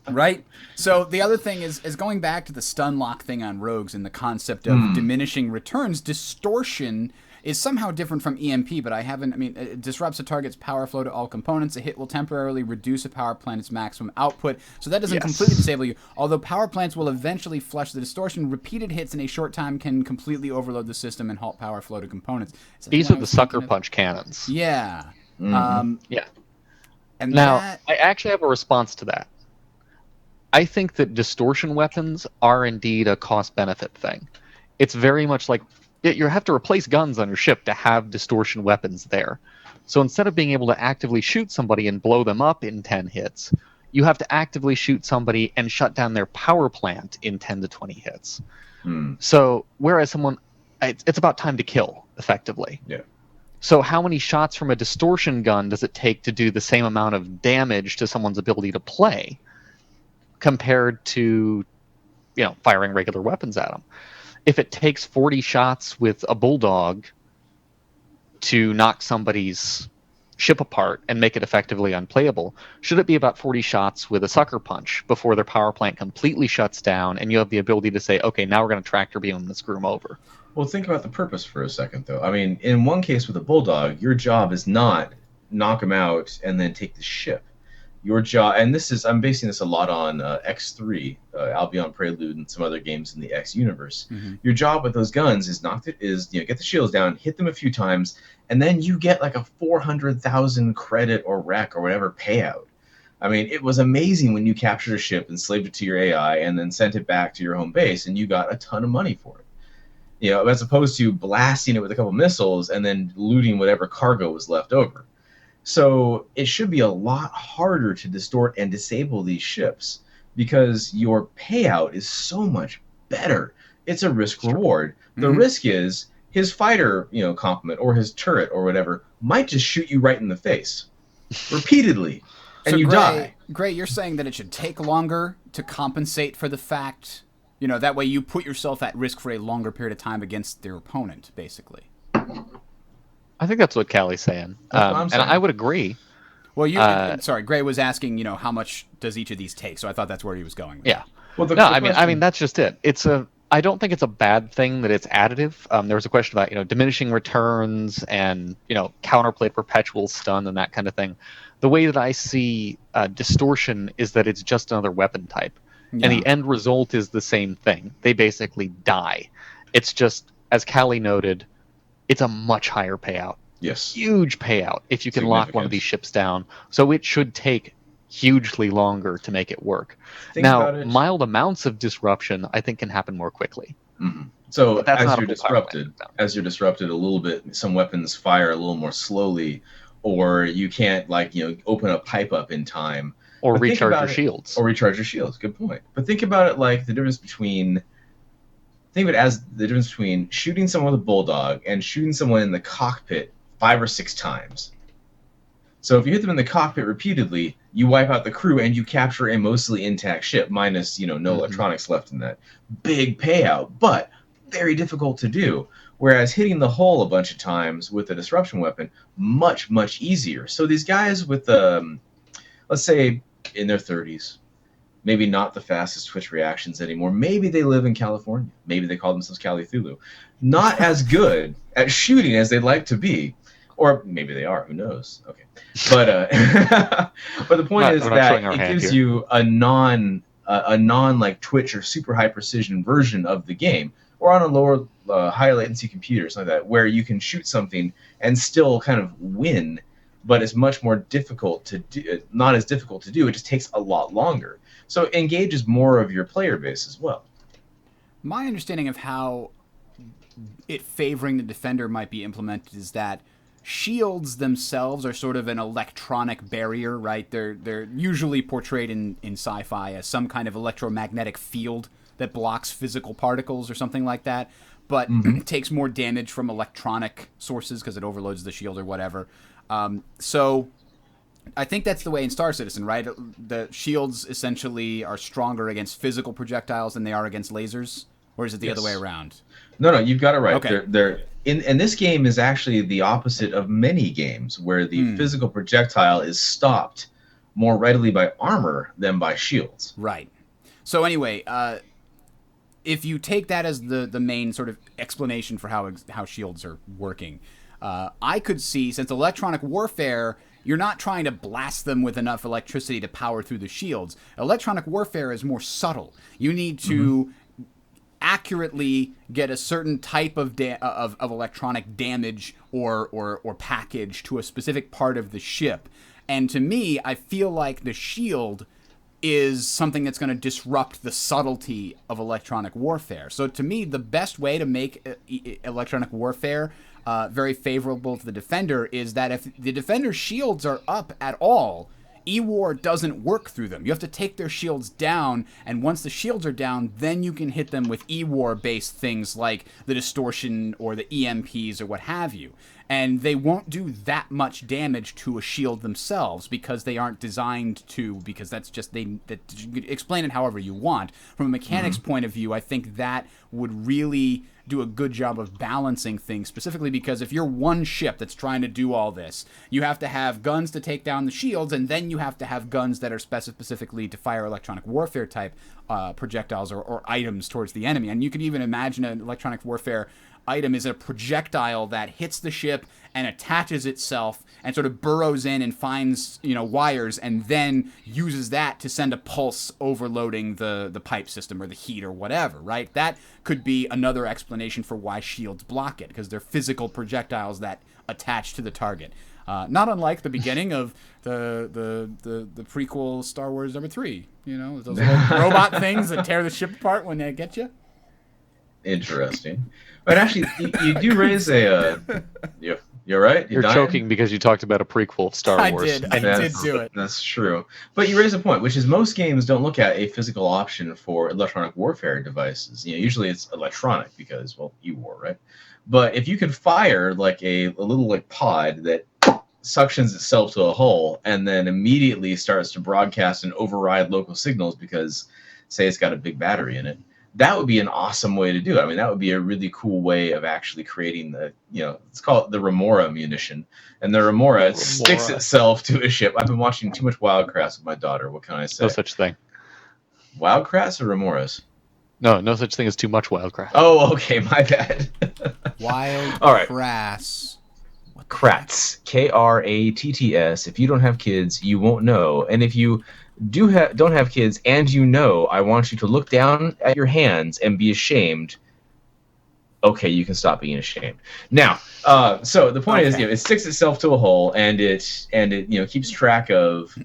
Right? So the other thing is going back to the stun lock thing on rogues and the concept of diminishing returns. Distortion is somehow different from EMP, but it disrupts a target's power flow to all components. A hit will temporarily reduce a power plant's maximum output, so that doesn't completely disable you. Although power plants will eventually flush the distortion, repeated hits in a short time can completely overload the system and halt power flow to components. These are the sucker punch cannons. Yeah. Mm-hmm. And now, I actually have a response to that. I think that distortion weapons are indeed a cost-benefit thing. It's very much like you have to replace guns on your ship to have distortion weapons there. So instead of being able to actively shoot somebody and blow them up in 10 hits, you have to actively shoot somebody and shut down their power plant in 10 to 20 hits. So whereas it's about time to kill, effectively. Yeah. So how many shots from a distortion gun does it take to do the same amount of damage to someone's ability to play compared to, firing regular weapons at them? If it takes 40 shots with a bulldog to knock somebody's ship apart and make it effectively unplayable, should it be about 40 shots with a sucker punch before their power plant completely shuts down and you have the ability to say, okay, now we're going to tractor beam them and screw them over? Well, think about the purpose for a second, though. I mean, in one case with a bulldog, your job is not knock them out and then take the ship. Your job, and I'm basing this a lot on X3, Albion Prelude, and some other games in the X universe. Mm-hmm. Your job with those guns is get the shields down, hit them a few times, and then you get like a 400,000 credit or rec or whatever payout. I mean, it was amazing when you captured a ship and slaved it to your AI and then sent it back to your home base, and you got a ton of money for it. As opposed to blasting it with a couple missiles and then looting whatever cargo was left over. So it should be a lot harder to distort and disable these ships because your payout is so much better. It's a risk reward. The risk is his fighter, complement or his turret or whatever might just shoot you right in the face repeatedly, and you die. Gray, you're saying that it should take longer to compensate for the fact, that way you put yourself at risk for a longer period of time against their opponent, basically. I think that's what Callie's saying. And I would agree. Well, sorry, Gray was asking, how much does each of these take? So I thought that's where he was going with Yeah. Well, I mean, that's just it. I don't think it's a bad thing that it's additive. There was a question about, diminishing returns and, counterplay perpetual stun and that kind of thing. The way that I see distortion is that it's just another weapon type. Yeah. And the end result is the same thing. They basically die. It's just, as Callie noted, it's a much higher payout. Yes. Huge payout if you can lock one of these ships down. So it should take hugely longer to make it work. Now, mild amounts of disruption, I think, can happen more quickly. Mm-hmm. So as you're disrupted a little bit, some weapons fire a little more slowly, or you can't open a pipe up in time. Or recharge your shields. Good point. But think about it like the difference between... Think of it as the difference between shooting someone with a bulldog and shooting someone in the cockpit 5 or 6 times. So if you hit them in the cockpit repeatedly, you wipe out the crew and you capture a mostly intact ship, minus no electronics left in that. Big payout, but very difficult to do. Whereas hitting the hull a bunch of times with a disruption weapon, much, much easier. So these guys with, let's say, in their 30s, maybe not the fastest Twitch reactions anymore. Maybe they live in California. Maybe they call themselves Cali Thulu. Not as good at shooting as they'd like to be. Or maybe they are. Who knows? Okay. But but the point is that it gives you a non like Twitch or super high precision version of the game, or on a lower high latency computer, something like that, where you can shoot something and still kind of win, but it's much more difficult to do. Not as difficult to do. It just takes a lot longer. So it engages more of your player base as well. My understanding of how it favoring the defender might be implemented is that shields themselves are sort of an electronic barrier, right? They're usually portrayed in sci-fi as some kind of electromagnetic field that blocks physical particles or something like that, but takes more damage from electronic sources because it overloads the shield or whatever. So I think that's the way in Star Citizen, right? The shields essentially are stronger against physical projectiles than they are against lasers, or is it the other way around? No, you've got it right. Okay. They're in this game is actually the opposite of many games where the physical projectile is stopped more readily by armor than by shields. Right. So anyway, if you take that as the main sort of explanation for how shields are working, I could see, since electronic warfare, you're not trying to blast them with enough electricity to power through the shields. Electronic warfare is more subtle. You need to accurately get a certain type of electronic damage or package to a specific part of the ship. And to me, I feel like the shield is something that's going to disrupt the subtlety of electronic warfare. So to me, the best way to make electronic warfare very favorable to the defender is that if the defender's shields are up at all, EWar doesn't work through them. You have to take their shields down, and once the shields are down, then you can hit them with EWar-based things like the distortion or the EMPs or what have you. And they won't do that much damage to a shield themselves because they aren't designed to, because that's just, you can explain it however you want. From a mechanics point of view, I think that would really do a good job of balancing things, specifically because if you're one ship that's trying to do all this, you have to have guns to take down the shields, and then you have to have guns that are specifically to fire electronic warfare type projectiles or items towards the enemy. And you can even imagine an electronic warfare item is a projectile that hits the ship and attaches itself and sort of burrows in and finds, wires, and then uses that to send a pulse overloading the pipe system or the heat or whatever, right? That could be another explanation for why shields block it, because they're physical projectiles that attach to the target. Not unlike the beginning of the prequel Star Wars #3, those little robot things that tear the ship apart when they get you. Interesting. But actually, you do raise a... You're right. You're choking because you talked about a prequel of Star Wars. I did do it. That's true. But you raise a point, which is most games don't look at a physical option for electronic warfare devices. Usually it's electronic because, EWar, right? But if you could fire like a little like pod that suctions itself to a hull and then immediately starts to broadcast and override local signals because, say, it's got a big battery in it, that would be an awesome way to do it. I mean, that would be a really cool way of actually creating the, let's call it the Remora munition. And the Remora sticks itself to a ship. I've been watching too much Wildcrafts with my daughter. What can I say? No such thing. Wildcrafts or Remoras? No such thing as too much Wildcraft. Oh, okay, my bad. Wildcrafts. Kratts. Kratts. If you don't have kids, you won't know. And if you don't have kids and I want you to look down at your hands and be ashamed. Okay, you can stop being ashamed. Now, so the point is, it sticks itself to a hole and it keeps track of,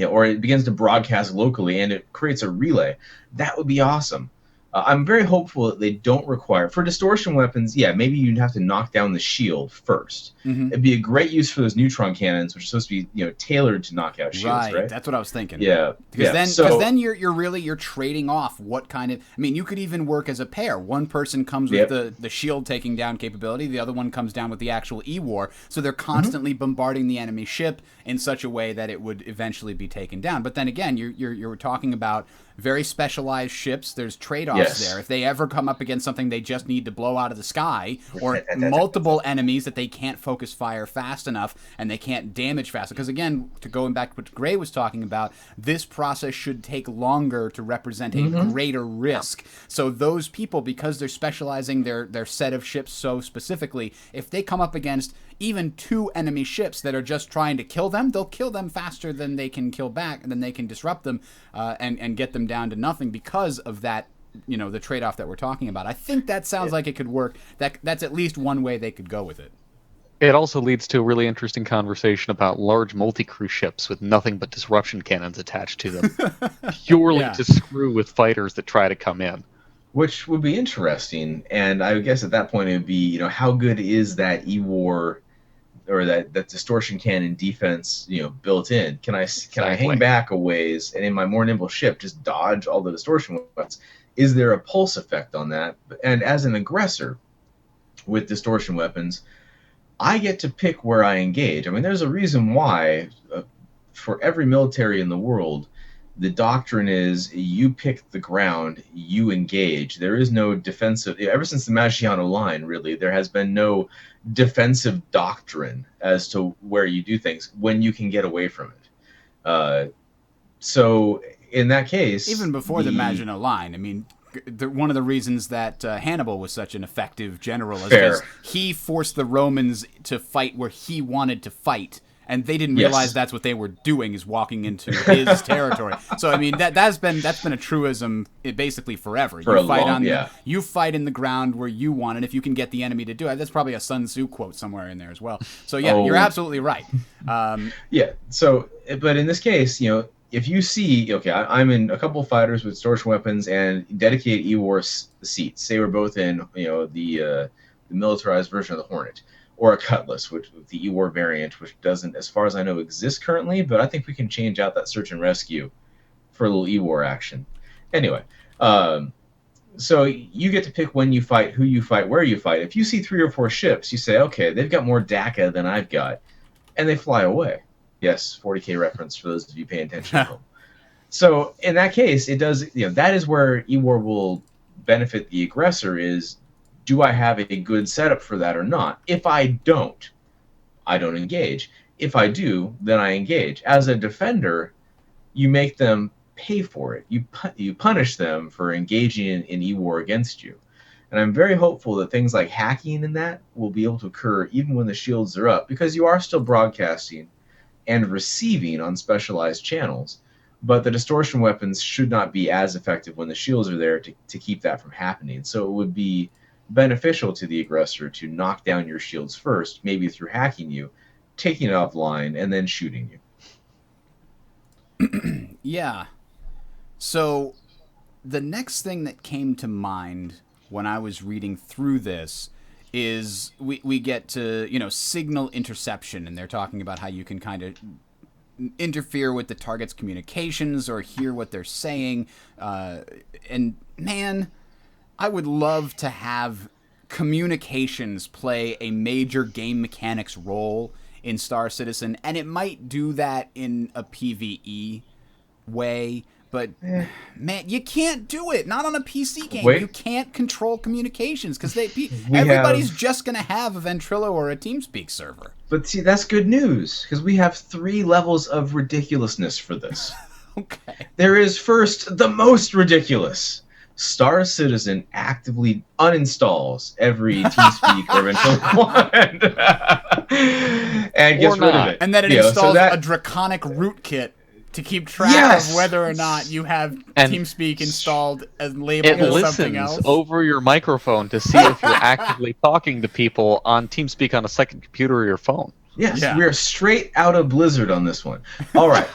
or it begins to broadcast locally and it creates a relay. That would be awesome. I'm very hopeful that they don't require, for distortion weapons, maybe you'd have to knock down the shield first. Mm-hmm. It'd be a great use for those neutron cannons, which are supposed to be tailored to knock out shields, right? That's what I was thinking. Yeah. Because then you're trading off what kind of, you could even work as a pair. One person comes with the shield taking down capability, the other one comes down with the actual EWar, so they're constantly bombarding the enemy ship in such a way that it would eventually be taken down. But then again, you're talking about very specialized ships. There's trade-offs there. If they ever come up against something they just need to blow out of the sky, or multiple enemies that they can't focus fire fast enough and they can't damage fast. Because again, to going back to what Gray was talking about, this process should take longer to represent a greater risk. So those people, because they're specializing their set of ships so specifically, if they come up against even 2 enemy ships that are just trying to kill them, they'll kill them faster than they can kill back, and then they can disrupt them and get them down to nothing because of that, the trade-off that we're talking about. I think that sounds like it could work. That's at least one way they could go with it. It also leads to a really interesting conversation about large multi-crew ships with nothing but disruption cannons attached to them, purely to screw with fighters that try to come in. Which would be interesting, and I guess at that point it would be, how good is that EWar or that distortion cannon defense, built in? Can I hang back a ways and in my more nimble ship just dodge all the distortion weapons? Is there a pulse effect on that? And as an aggressor with distortion weapons, I get to pick where I engage. There's a reason why for every military in the world, the doctrine is you pick the ground, you engage. There is no defensive. Ever since the Maggiano line, really, there has been no defensive doctrine as to where you do things when you can get away from it. So in that case, even before the Maginot Line, one of the reasons that Hannibal was such an effective general is because he forced the Romans to fight where he wanted to fight. And they didn't realize that's what they were doing, is walking into his territory. So that's been a truism basically forever. You fight in the ground where you want, and if you can get the enemy to do it, that's probably a Sun Tzu quote somewhere in there as well. So you're absolutely right. So, but in this case, if you see, okay, I'm in a couple fighters with distortion weapons and dedicated EWar seats. Say we're both in, the militarized version of the Hornet, or a Cutlass, which with the EWar variant, which doesn't, as far as I know, exist currently. But I think we can change out that search and rescue for a little EWar action. Anyway, so you get to pick when you fight, who you fight, where you fight. If you see 3 or 4 ships, you say, okay, they've got more DACA than I've got, and they fly away. Yes, 40K reference for those of you paying attention at home. So in that case, it does. That is where EWar will benefit the aggressor. Is, do I have a good setup for that or not? If I don't engage. If I do, then I engage. As a defender, you make them pay for it. You punish them for engaging in EWar against you. And I'm very hopeful that things like hacking and that will be able to occur even when the shields are up, because you are still broadcasting and receiving on specialized channels, but the distortion weapons should not be as effective when the shields are there to keep that from happening. So it would be beneficial to the aggressor to knock down your shields first, maybe through hacking you, taking it offline, and then shooting you. Yeah. So the next thing that came to mind when I was reading through this is we get to, signal interception, and they're talking about how you can kind of interfere with the target's communications or hear what they're saying. And man, I would love to have communications play a major game mechanics role in Star Citizen, and it might do that in a PvE way. But, man, you can't do it. Not on a PC game. You can't control communications because everybody's just going to have a Ventrilo or a TeamSpeak server. But see, that's good news, because we have 3 levels of ridiculousness for this. Okay. There is first the most ridiculous. Star Citizen actively uninstalls every TeamSpeak or Ventrilo and gets rid of it. And then it installs a draconic rootkit to keep track of whether or not you have TeamSpeak installed as labeled as something else. It listens over your microphone to see if you're actively talking to people on TeamSpeak on a second computer or your phone. Yes, we are straight out of Blizzard on this one. All right.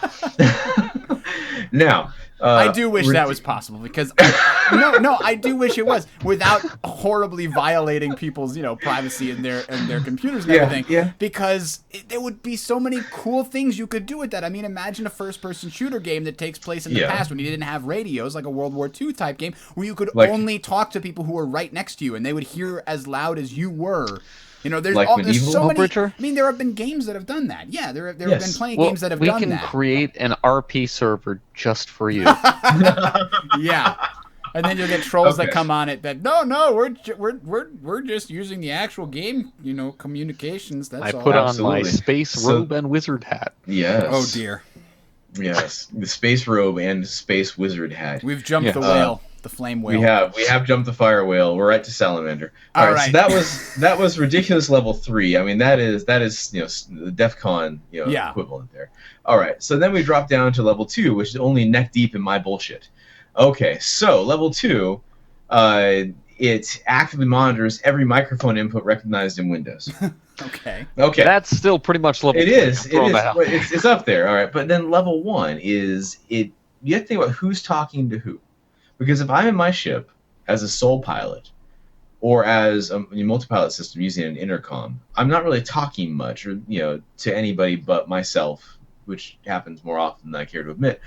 Now, I do wish that was possible, because I do wish it was, without horribly violating people's privacy in their computers and everything. Yeah. Because there would be so many cool things you could do with that. I mean, imagine a first-person shooter game that takes place in the past when you didn't have radios, like a World War II type game, where you could only talk to people who were right next to you, and they would hear as loud as you were. There's so many. I mean, there have been games that have done that. Yeah, there have been plenty of games that have done that. We can create an RP server just for you. Yeah, and then you'll get trolls that come on it that no, we're just using the actual game, communications. That's all. I put on my space robe and wizard hat. Yes. Oh dear. Yes, the space robe and space wizard hat. We've jumped the whale. The flame whale. We have jumped the fire whale. We're right to salamander. All right. So that was ridiculous level 3. I mean, that is the DEF CON equivalent there. All right. So then we drop down to level 2, which is only neck deep in my bullshit. Okay. So level 2, it actively monitors every microphone input recognized in Windows. Okay. That's still pretty much level 3. It is. It's up there. All right. But then level 1 is it. You have to think about who's talking to who. Because if I'm in my ship as a sole pilot or as a multi-pilot system using an intercom, I'm not really talking much to anybody but myself, which happens more often than I care to admit.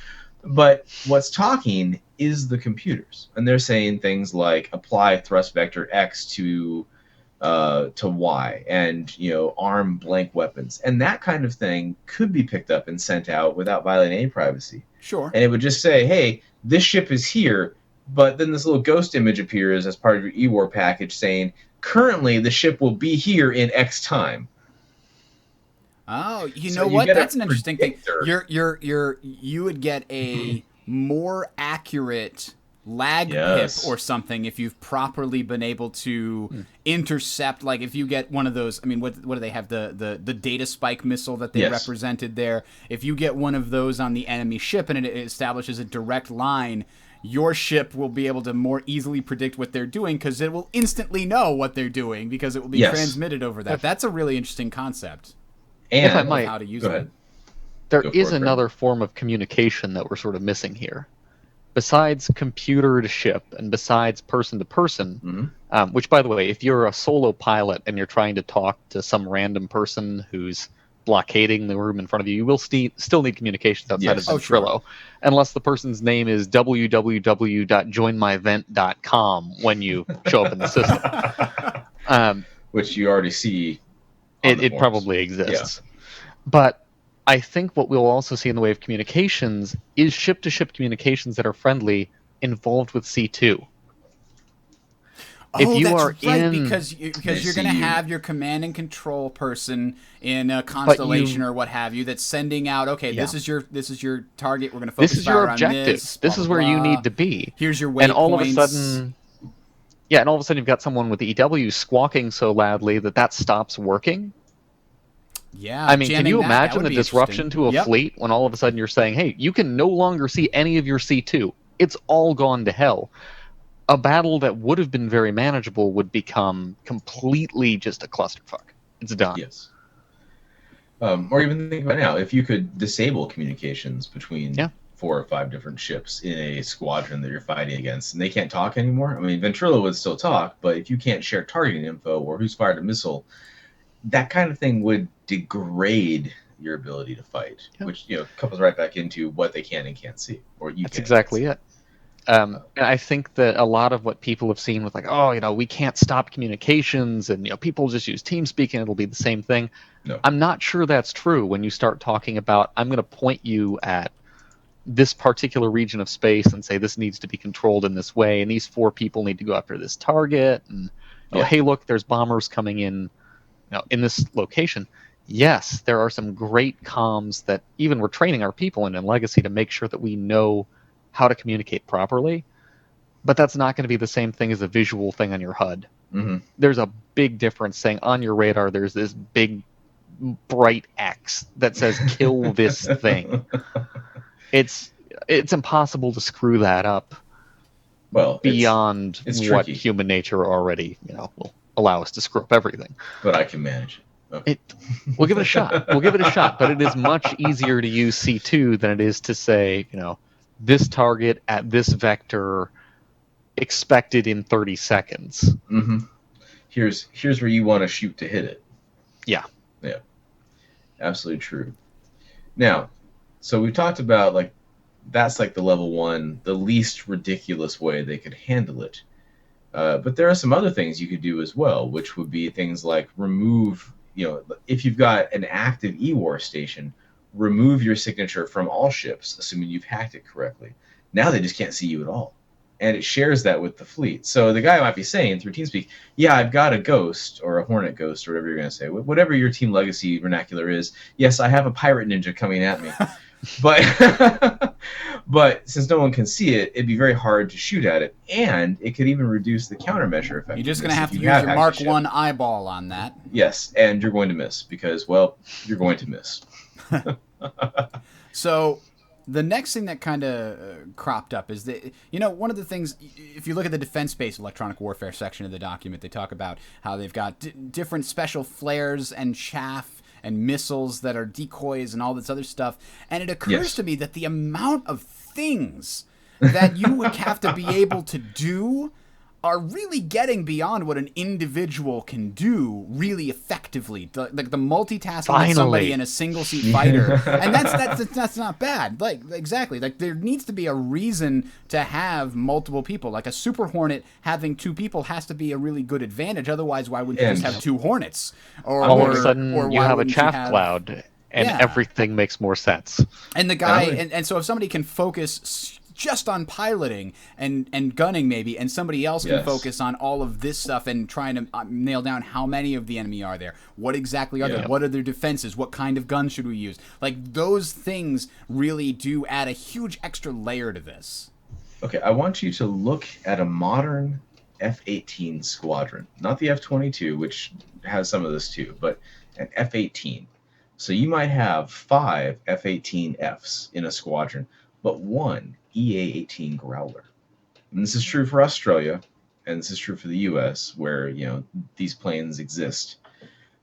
But what's talking is the computers. And they're saying things like apply thrust vector X to Y and arm blank weapons. And that kind of thing could be picked up and sent out without violating any privacy. Sure. And it would just say, hey, this ship is here, but then this little ghost image appears as part of your EWar package saying, currently the ship will be here in X time. Oh, you what? That's an interesting thing. You would get a more accurate lag pip or something if you've properly been able to intercept. Like if you get one of those, I mean, what do they have? The data spike missile that they represented there. If you get one of those on the enemy ship and it establishes a direct line, your ship will be able to more easily predict what they're doing because it will instantly know what they're doing because it will be transmitted over that. That's a really interesting concept. And if I might, how to use go ahead. There Go is for it, Brandon. another form of communication that we're sort of missing here. Besides computer to ship and besides person to person, which, by the way, if you're a solo pilot and you're trying to talk to some random person who's blockading the room in front of you, you will still need communications outside of Yes. Ventrilo, unless the person's name is www.joinmyvent.com when you show up in the system. Which you already see on the It forums. probably exists. But I think what we'll also see in the way of communications is ship-to-ship communications that are friendly involved with C2. Oh, If you that's are right, in, because you're going to you. have your command and control person in a constellation or what have you that's sending out. Okay, Yeah. this is your target. We're going to focus this is your fire objective. on this. This blah, is blah, where you blah. need to be. Here's your waypoints. And all of a sudden, you've got someone with the EW squawking so loudly that stops working. Yeah, I mean, can jamming you that imagine would the be disruption to a interesting. fleet when all of a sudden you're saying, hey, you can no longer see any of your C2. It's all gone to hell. A battle that would have been very manageable would become completely just a clusterfuck. It's done. Yes. Or even think about now, if you could disable communications between 4 or 5 different ships in a squadron that you're fighting against, and they can't talk anymore. I mean, Ventrilo would still talk, but if you can't share targeting info or who's fired a missile, that kind of thing would degrade your ability to fight, which couples right back into what they can and can't see, or you. That's exactly it. And I think that a lot of what people have seen with we can't stop communications, and people just use TeamSpeak and it'll be the same thing. No. I'm not sure that's true when you start talking about, I'm going to point you at this particular region of space and say this needs to be controlled in this way, and these 4 people need to go after this target, and hey, look, there's bombers coming in in this location. Yes, there are some great comms that even we're training our people in Legacy to make sure that we know how to communicate properly, but that's not going to be the same thing as a visual thing on your HUD. Mm-hmm. There's a big difference saying on your radar there's this big bright X that says kill this thing. It's impossible to screw that up beyond it's what tricky. Human nature already will allow us to screw up everything. But I can manage it. Okay. We'll give it a shot. But it is much easier to use C2 than it is to say, this target at this vector expected in 30 seconds. Mm-hmm. Here's where you want to shoot to hit it. Yeah. Absolutely true. Now, so we talked about that's the level 1, the least ridiculous way they could handle it. But there are some other things you could do as well, which would be things like remove, if you've got an active EWar station, remove your signature from all ships, assuming you've hacked it correctly. Now they just can't see you at all. And it shares that with the fleet. So the guy might be saying through TeamSpeak, yeah, I've got a ghost or a Hornet ghost or whatever you're going to say. Whatever your Team Legacy vernacular is, yes, I have a pirate ninja coming at me. But since no one can see it, it'd be very hard to shoot at it. And it could even reduce the countermeasure effect. You're just going to have to use your Mark 1 eyeball on that. Yes, and you're going to miss because, you're going to miss. So the next thing that kind of cropped up is that, one of the things, if you look at the defense-based electronic warfare section of the document, they talk about how they've got different special flares and chaff and missiles that are decoys and all this other stuff. And it occurs to me that the amount of things that you would have to be able to do are really getting beyond what an individual can do really effectively. The multitasking of somebody in a single seat fighter, and that's not bad. Exactly. There needs to be a reason to have multiple people. Like a Super Hornet having 2 people has to be a really good advantage. Otherwise, why wouldn't you just have 2 Hornets? Or all of a sudden you have a chaff cloud, and everything makes more sense. And the guy, and so if somebody can focus just on piloting and gunning maybe, and somebody else can focus on all of this stuff and trying to nail down how many of the enemy are there, what exactly are there, what are their defenses, what kind of gun should we use. Those things really do add a huge extra layer to this. Okay, I want you to look at a modern F-18 squadron, not the F-22, which has some of this too, but an F-18. So you might have 5 F-18Fs in a squadron, but 1 EA-18 Growler. And this is true for Australia, and this is true for the US, where these planes exist.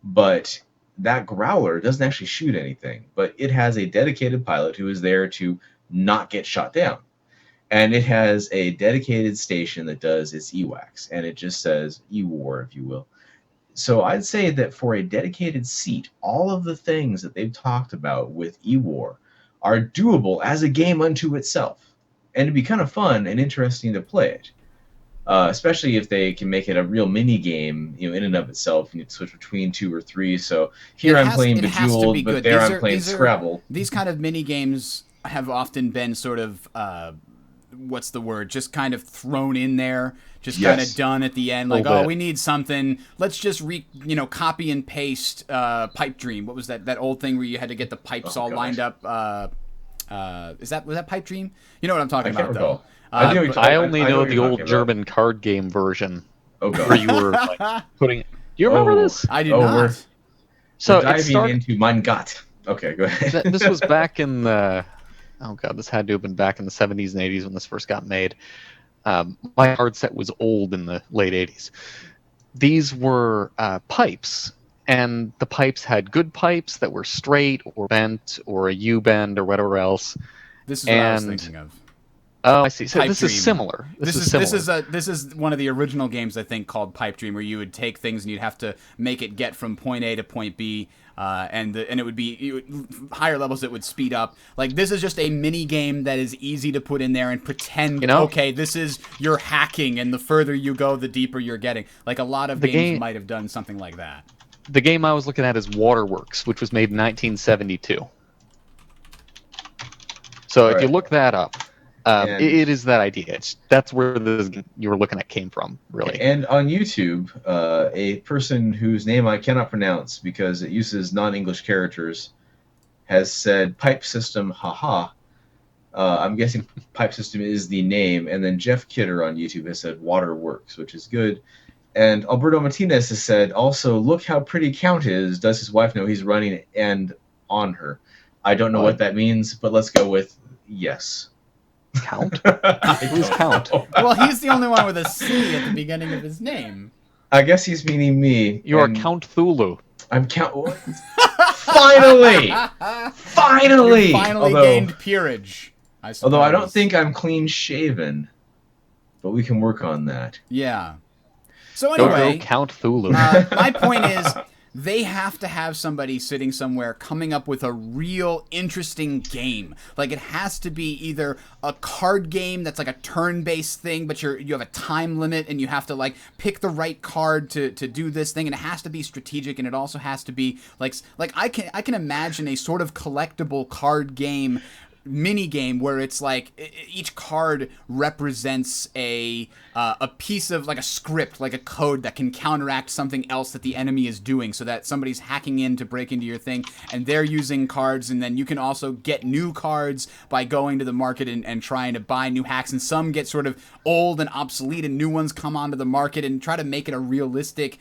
But that growler doesn't actually shoot anything, but it has a dedicated pilot who is there to not get shot down. And it has a dedicated station that does its EWACs, and it just says EWar, if you will. So I'd say that for a dedicated seat, all of the things that they've talked about with EWar are doable as a game unto itself. And it'd be kind of fun and interesting to play it. Especially if they can make it a real mini game, in and of itself. You need to switch between 2 or 3. So here I'm playing Bejeweled, but there I'm playing Scrabble. These kind of mini games have often been sort of what's the word? Just kind of thrown in there, just kind of done at the end. Like, oh, we need something. Let's just copy and paste Pipe Dream. What was that old thing where you had to get the pipes lined up? Was that Pipe Dream? You know what I'm talking about, though. I only know the old German card game version. Oh, God. Where you were putting. Do you remember this? I do not. So we're diving into Mein Gott. Okay, go ahead. This was back in the. Oh God, this had to have been back in the 70s and 80s when this first got made. My card set was old in the late 80s. These were pipes, and the pipes had good pipes that were straight or bent or a U-bend or whatever else. This is what I was thinking of. Oh, I see. So Pipe this Dream. Is similar. This is one of the original games, I think, called Pipe Dream, where you would take things and you'd have to make it get from point A to point B, and it would be higher levels. It would speed up. Like, this is just a mini game that is easy to put in there and pretend. Okay, this is you're hacking, and the further you go, the deeper you're getting. Like, a lot of games might have done something like that. The game I was looking at is Waterworks, which was made in 1972. So if you look that up. It is that idea. That's where you were looking at came from, really. And on YouTube, a person whose name I cannot pronounce because it uses non-English characters has said pipe system, haha. I'm guessing pipe system is the name. And then Jeff Kidder on YouTube has said Waterworks, which is good. And Alberto Martinez has said, also, look how pretty Count is. Does his wife know he's running and on her? I don't know what that means, but let's go with yes. Count? Who's Count? Well, he's the only one with a C at the beginning of his name. I guess he's meaning me. You're Count Thulu. I'm Count. Finally! Finally! You finally gained peerage. Although I don't think I'm clean shaven, but we can work on that. Yeah. So anyway, go Count Thulu. My point is, they have to have somebody sitting somewhere coming up with a real interesting game. Like, it has to be either a card game that's like a turn-based thing, but you have a time limit and you have to like pick the right card to do this thing, and it has to be strategic, and it also has to be like I can imagine a sort of collectible card game, mini game, where it's like each card represents a piece of like a script, like a code that can counteract something else that the enemy is doing, so that somebody's hacking in to break into your thing and they're using cards, and then you can also get new cards by going to the market and trying to buy new hacks, and some get sort of old and obsolete and new ones come onto the market, and try to make it a realistic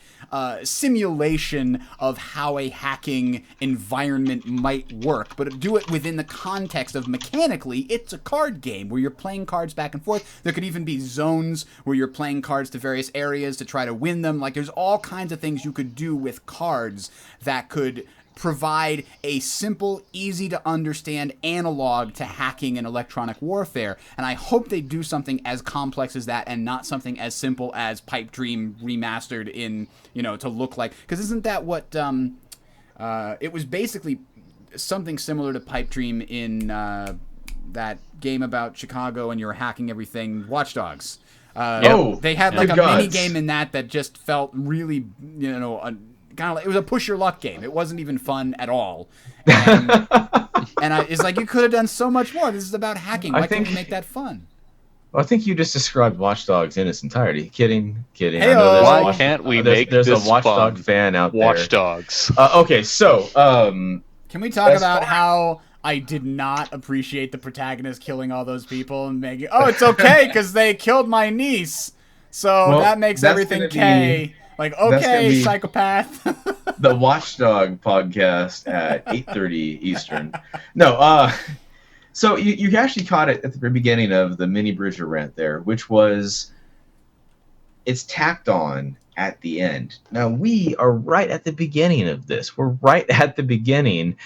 simulation of how a hacking environment might work, but do it within the context of mechanically it's a card game where you're playing cards back and forth. There could even be zones where you're playing cards to various areas to try to win them. Like, there's all kinds of things you could do with cards that could provide a simple, easy to understand analog to hacking and electronic warfare. And I hope they do something as complex as that and not something as simple as Pipe Dream remastered in, to look like, because isn't that what it was basically something similar to Pipe Dream in that game about Chicago and you were hacking everything, Watch Dogs. They had like a mini game in that just felt really, kind of like, it was a push your luck game. It wasn't even fun at all. And, it's like, you could have done so much more. This is about hacking. Why can't you make that fun? Well, I think you just described Watch Dogs in its entirety. Kidding. Hey-o. Why can't we make there's this a Watch fun? Dog fan out there. Watch Dogs. Okay, so can we talk about how I did not appreciate the protagonist killing all those people and making, it's okay because they killed my niece, so that makes everything okay. Like, okay, psychopath. The Watchdog podcast at 8:30 Eastern. No, so you actually caught it at the very beginning of the mini Bridger rant there, which was it's tacked on at the end. Now, we are right at the beginning of this. We're right at the beginning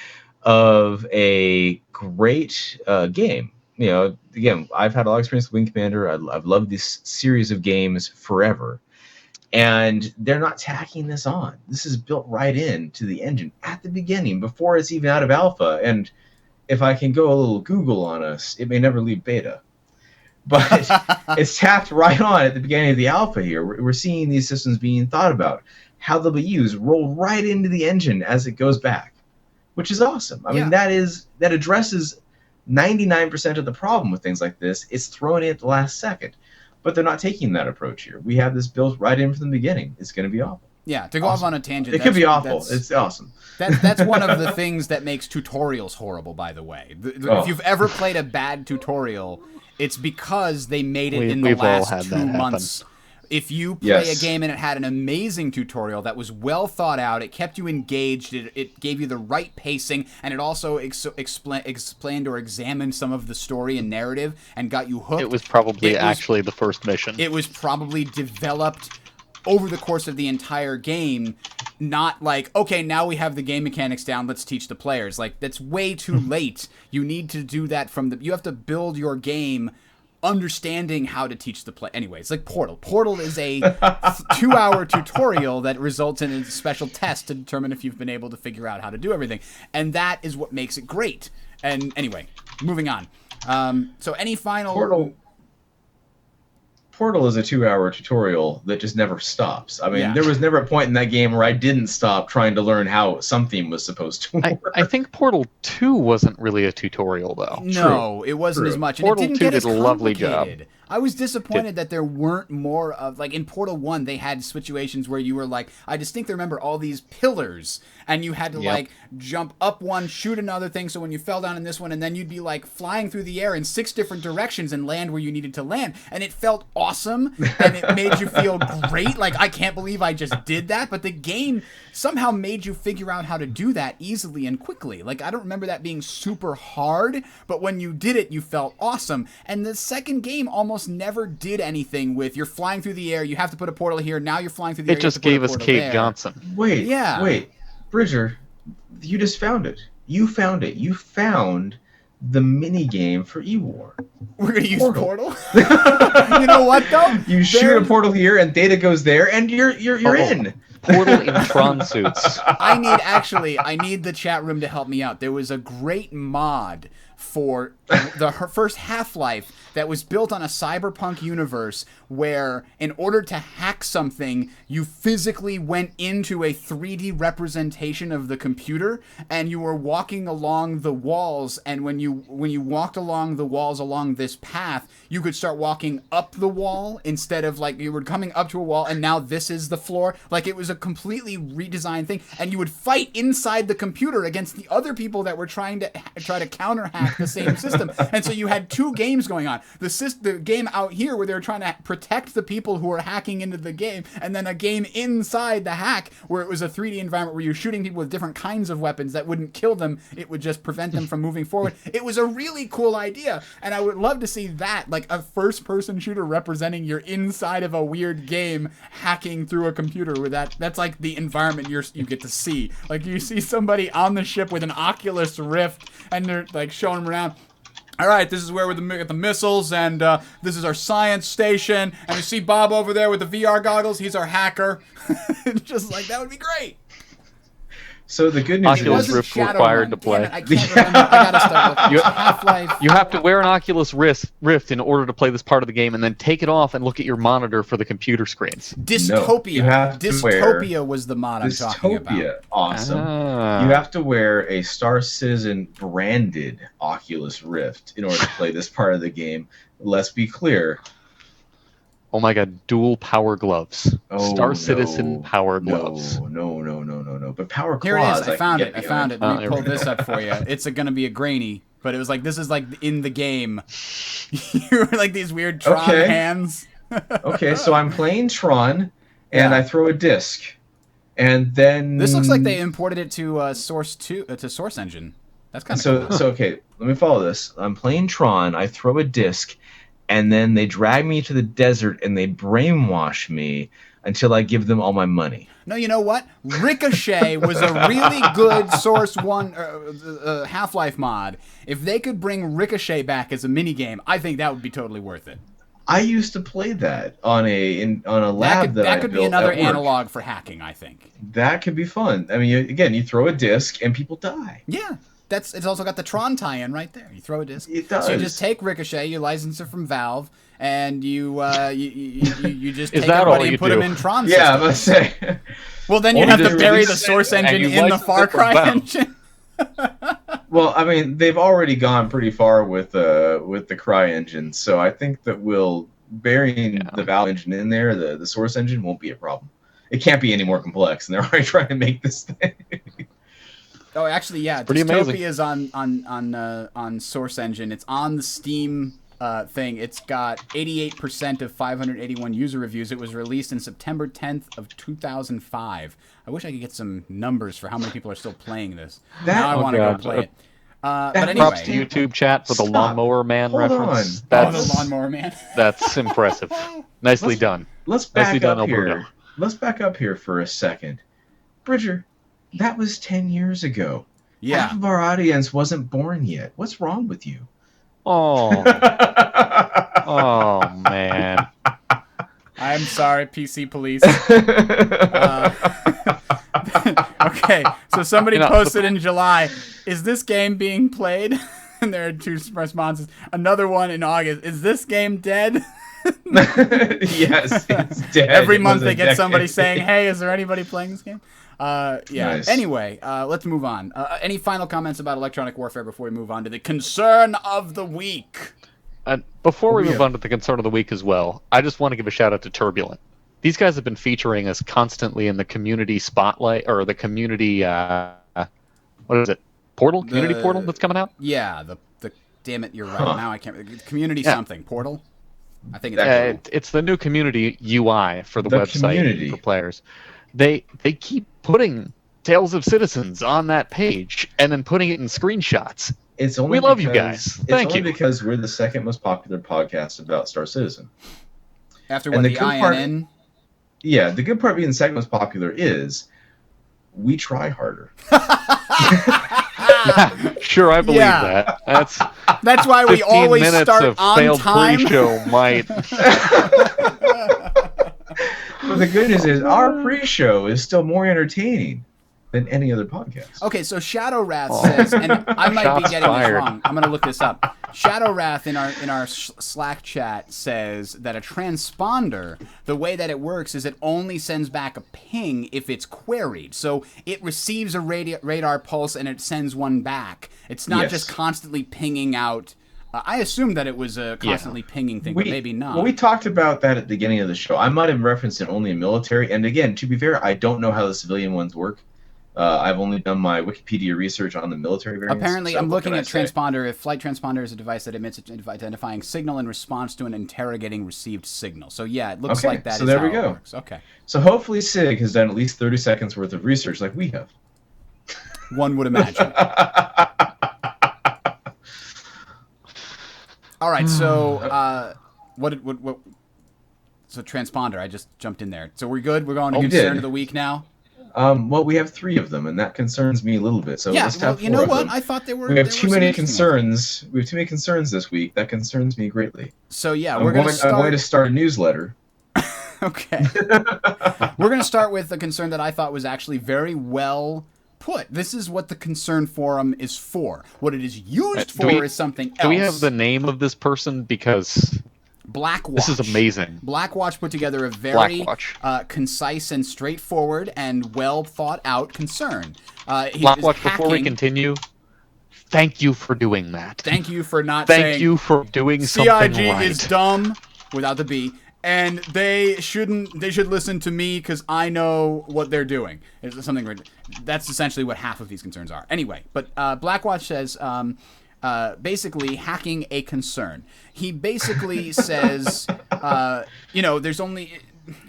of a great game. Again, I've had a lot of experience with Wing Commander. I've loved this series of games forever. And they're not tacking this on. This is built right into the engine at the beginning, before it's even out of alpha. And if I can go a little Google on us, it may never leave beta. But it's tapped right on at the beginning of the alpha here. We're seeing these systems being thought about. How they'll be used, roll right into the engine as it goes back, which is awesome. I mean, that addresses 99% of the problem with things like this. It's thrown in at the last second. But they're not taking that approach here. We have this built right in from the beginning. It's going to be awful. Yeah, to go off on a tangent. It could be awful. It's awesome. That's one of the things that makes tutorials horrible, by the way. If you've ever played a bad tutorial, it's because they made it in the last 2 months. If you play a game and it had an amazing tutorial that was well thought out, it kept you engaged, it gave you the right pacing, and it also explained or examined some of the story and narrative and got you hooked. It was probably actually the first mission. It was probably developed over the course of the entire game, not like, okay, now we have the game mechanics down, let's teach the players. Like, that's way too late. You need to do that you have to build your game understanding how to teach the play. Anyways, like Portal. Portal is a 2-hour tutorial that results in a special test to determine if you've been able to figure out how to do everything. And that is what makes it great. And anyway, moving on. So any final... Portal is a 2-hour tutorial that just never stops. I mean, there was never a point in that game where I didn't stop trying to learn how something was supposed to work. I think Portal 2 wasn't really a tutorial, though. No, it wasn't as much. And Portal it didn't 2 get did as a lovely job. I was disappointed that there weren't more of, like, in Portal 1, they had situations where you were like, I distinctly remember all these pillars, and you had to, like, jump up one, shoot another thing, so when you fell down in this one, and then you'd be, like, flying through the air in 6 different directions and land where you needed to land. And it felt awesome, and it made you feel great. Like, I can't believe I just did that. But the game somehow made you figure out how to do that easily and quickly. Like, I don't remember that being super hard, but when you did it, you felt awesome. And the second game almost never did anything with, you're flying through the air, you have to put a portal here, now you're flying through the air. It just gave us Kate Johnson. Wait, Bridger, you just found it. You found it. You found the mini game for EWar. We're gonna use Portal. You know what though? You shoot a portal here, and data goes there, and you're in. Portal in Tron suits. I need the chat room to help me out. There was a great mod for the first Half-Life that was built on a cyberpunk universe where, in order to hack something, you physically went into a 3D representation of the computer, and you were walking along the walls, and when you walked along the walls along this path, you could start walking up the wall instead of, like, you were coming up to a wall, and now this is the floor. Like, it was a completely redesigned thing, and you would fight inside the computer against the other people that were trying to counter hack the same system. And so you had 2 games going on. The game out here where they were trying to protect the people who were hacking into the game, and then a game inside the hack where it was a 3D environment where you're shooting people with different kinds of weapons that wouldn't kill them, it would just prevent them from moving forward. It was a really cool idea, and I would love to see that, like a first-person shooter representing you're inside of a weird game hacking through a computer with that's like the environment you get to see. Like, you see somebody on the ship with an Oculus Rift, and they're like showing them around. All right, this is where we get the missiles, and this is our science station. And you see Bob over there with the VR goggles. He's our hacker. Just like, that would be great. So the good news Oculus is Rift required to play. I can't remember. I gotta start with Half-Life. You have to wear an Oculus Rift in order to play this part of the game, and then take it off and look at your monitor for the computer screens. Dystopia. No, Dystopia was the mod I'm talking about. Dystopia, awesome. You have to wear a Star Citizen branded Oculus Rift in order to play this part of the game. Let's be clear. Oh my god, dual power gloves. Star Citizen power gloves. No. But power claws. Here it is. I found it. Let me pull there we this up for you. It's going to be a grainy, but it was like, this is like in the game. You were like these weird Tron hands. Okay, so I'm playing Tron, and I throw a disc. And then... This looks like they imported it to Source Engine. That's kind of cool. So, okay, let me follow this. I'm playing Tron, I throw a disc, and then they drag me to the desert and they brainwash me until I give them all my money. No, you know what? Ricochet was a really good Source 1 Half-Life mod. If they could bring Ricochet back as a minigame, I think that would be totally worth it. I used to play that on a lab that could be another analog for hacking, I think. That could be fun. I mean, you throw a disc and people die. Yeah. It's also got the Tron tie-in right there. You throw a disc. It does. So you just take Ricochet, you license it from Valve, and you just take that everybody all and put them in Tron Yeah, systems. I must say. Well, then you'd have to bury the release Source it, engine and you in the license Far it from Cry Valve. engine. Well, I mean, they've already gone pretty far with the Cry engine, so I think that burying the Valve engine in there, the Source engine, won't be a problem. It can't be any more complex, and they're already trying to make this thing. Oh, actually, yeah. pretty Dystopia amazing. is on Source Engine. It's on the Steam thing. It's got 88% of 581 user reviews. It was released in September 10th of 2005. I wish I could get some numbers for how many people are still playing this. Now I want to go God. play it. But Props to anyway. YouTube chat for the Stop. Lawnmower Man Hold reference. on. The Lawnmower Man. That's impressive. Nicely done. Let's Nicely back done, up Alberto. here. Let's back up here for a second. Bridger, that was 10 years ago. Yeah. Half of our audience wasn't born yet. What's wrong with you? Oh, oh man. I'm sorry, PC police. Okay, so somebody posted in July, is this game being played? And there are two responses. Another one in August, is this game dead? Yes, it's dead. Every It month was they a get somebody decade. saying, hey, is there anybody playing this game? Yeah. Nice. Anyway, let's move on. Any final comments about electronic warfare before we move on to the concern of the week? Before we Yeah. move on to the concern of the week as well, I just want to give a shout out to Turbulent. These guys have been featuring us constantly in the community spotlight, or the community, what is it? Portal? Community portal that's coming out? Yeah, the damn it, you're right. Huh. Now I can't. Community Yeah. something. Portal? I think it's It's the new community UI for the website community. for players. They keep putting Tales of Citizens on that page and then putting it in screenshots. It's only We love you because- guys. It's Thank only you. because we're the second most popular podcast about Star Citizen. After and what, the the good part- INN? Yeah, the good part being the second most popular is we try harder. Sure, I believe Yeah. that. That's That's why we 15 always minutes start of on failed time. pre-show might. But the good news is our pre-show is still more entertaining than any other podcast. Okay, so Shadow Wrath says, and I might be Shots getting this fired. wrong. I'm gonna look this up. Shadow Wrath in our Slack chat says that a transponder, the way that it works is it only sends back a ping if it's queried. So it receives a radar pulse and it sends one back. It's not Yes. just constantly pinging out. I assumed that it was a constantly pinging thing, but maybe not. Well, we talked about that at the beginning of the show. I might have referenced it only in military. And again, to be fair, I don't know how the civilian ones work. I've only done my Wikipedia research on the military variants. Apparently, so I'm what looking can I at say? transponder. A flight transponder is a device that emits identifying signal in response to an interrogating received signal. So yeah, it looks Okay, like that so is there how we it go. works. Okay. So hopefully SIG has done at least 30 seconds worth of research like we have. One would imagine. All right, so what? So transponder, I just jumped in there. So we're good. We're going to Oh, we concern did. of the week now. Well, we have 3 of them, and that concerns me a little bit. So Yeah, let's well, have you 4 know of what? them. I thought there were. We have there too were some many interesting ones. concerns. We have too many concerns this week. That concerns me greatly. So yeah, I'm we're going going to start a newsletter. Okay. We're going to start with a concern that I thought was actually very well put. This is what the concern forum is for. What it is used for is something else. Do we have the name of this person? Because Blackwatch. this is amazing. Blackwatch put together a very Blackwatch. concise and straightforward and well thought out concern. Blackwatch, before we continue, thank you for doing that. Thank you for not saying Thank you for doing something CIG right. is dumb without the B, and they should listen to me because I know what they're doing. It's something right. That's essentially what half of these concerns are. Anyway, but Blackwatch says basically hacking a concern. He basically says, there's only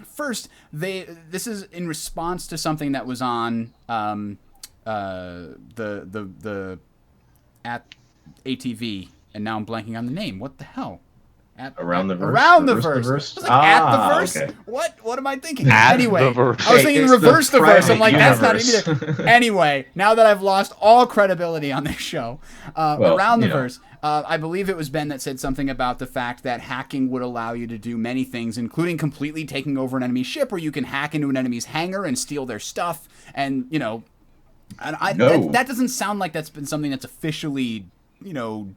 first this is in response to something that was on the at ATV, and now I'm blanking on the name. What the hell? Around the verse? Around the Reverse the verse. verse? I was like, at the verse? Okay. What am I thinking? At Anyway, the verse. I was thinking It's reverse the verse. I'm like, private that's not universe. either. Anyway, now that I've lost all credibility on this show, around the verse, I believe it was Ben that said something about the fact that hacking would allow you to do many things, including completely taking over an enemy ship, where you can hack into an enemy's hangar and steal their stuff. And, you know, that doesn't sound like that's been something that's officially, you know,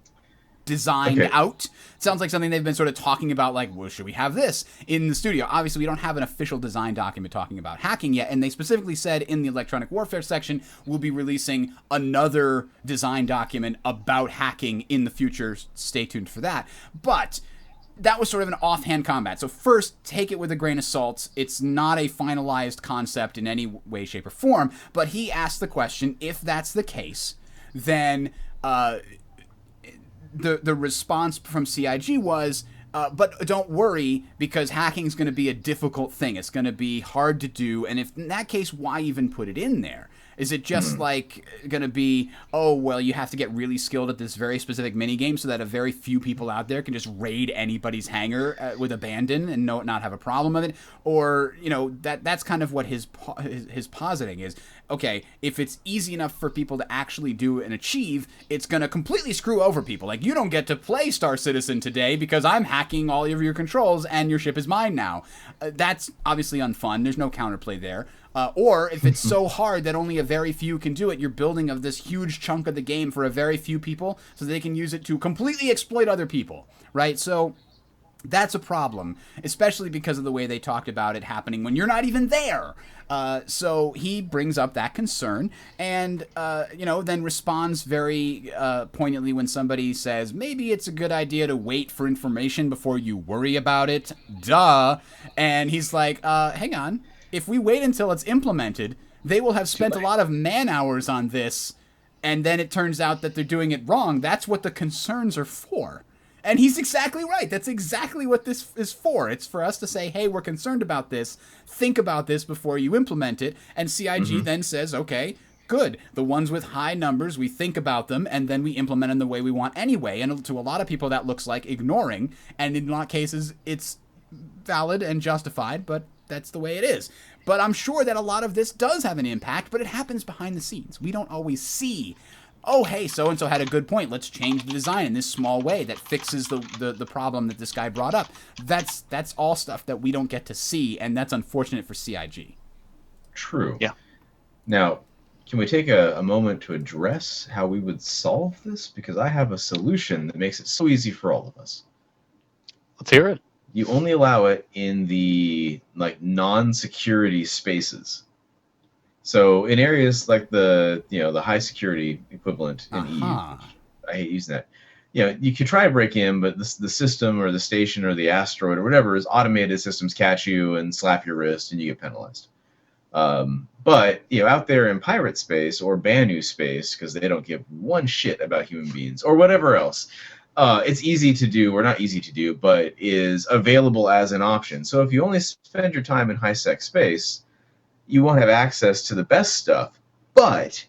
designed out. It sounds like something they've been sort of talking about, like, well, should we have this in the studio? Obviously, we don't have an official design document talking about hacking yet, and they specifically said in the electronic warfare section, we'll be releasing another design document about hacking in the future. Stay tuned for that. But that was sort of an offhand comment. So first, take it with a grain of salt. It's not a finalized concept in any way, shape, or form, but he asked the question, if that's the case, then the response from CIG was, but don't worry, because hacking is going to be a difficult thing. It's going to be hard to do, and if in that case, why even put it in there? Is it just like going to be, oh, well, you have to get really skilled at this very specific minigame so that a very few people out there can just raid anybody's hangar with abandon and not have a problem with it? Or, you know, that's kind of what his positing is. Okay, if it's easy enough for people to actually do and achieve, it's going to completely screw over people. Like, you don't get to play Star Citizen today because I'm hacking all of your controls and your ship is mine now. That's obviously unfun. There's no counterplay there. Or if it's so hard that only a very few can do it, you're building of this huge chunk of the game for a very few people so they can use it to completely exploit other people, right? So that's a problem, especially because of the way they talked about it happening when you're not even there. So he brings up that concern and, you know, then responds very poignantly when somebody says, maybe it's a good idea to wait for information before you worry about it. Duh. And he's like, hang on. If we wait until it's implemented, they will have spent a lot of man hours on this, and then it turns out that they're doing it wrong. That's what the concerns are for. And he's exactly right. That's exactly what this is for. It's for us to say, hey, we're concerned about this. Think about this before you implement it. And CIG then says, okay, good. The ones with high numbers, we think about them, and then we implement them the way we want anyway. And to a lot of people, that looks like ignoring. And in a lot of cases, it's valid and justified, but that's the way it is. But I'm sure that a lot of this does have an impact, but it happens behind the scenes. We don't always see, oh, hey, so-and-so had a good point. Let's change the design in this small way that fixes the problem that this guy brought up. That's all stuff that we don't get to see, and that's unfortunate for CIG. True. Yeah. Now, can we take a moment to address how we would solve this? Because I have a solution that makes it so easy for all of us. Let's hear it. You only allow it in the non-security spaces. So in areas like the high security equivalent in EU, I hate using that. You could try to break in, but the system or the station or the asteroid or whatever is automated systems catch you and slap your wrist and you get penalized. But out there in pirate space or Banu space, because they don't give one shit about human beings or whatever else. It's easy to do, or not easy to do, but is available as an option. So if you only spend your time in high-sec space, you won't have access to the best stuff, but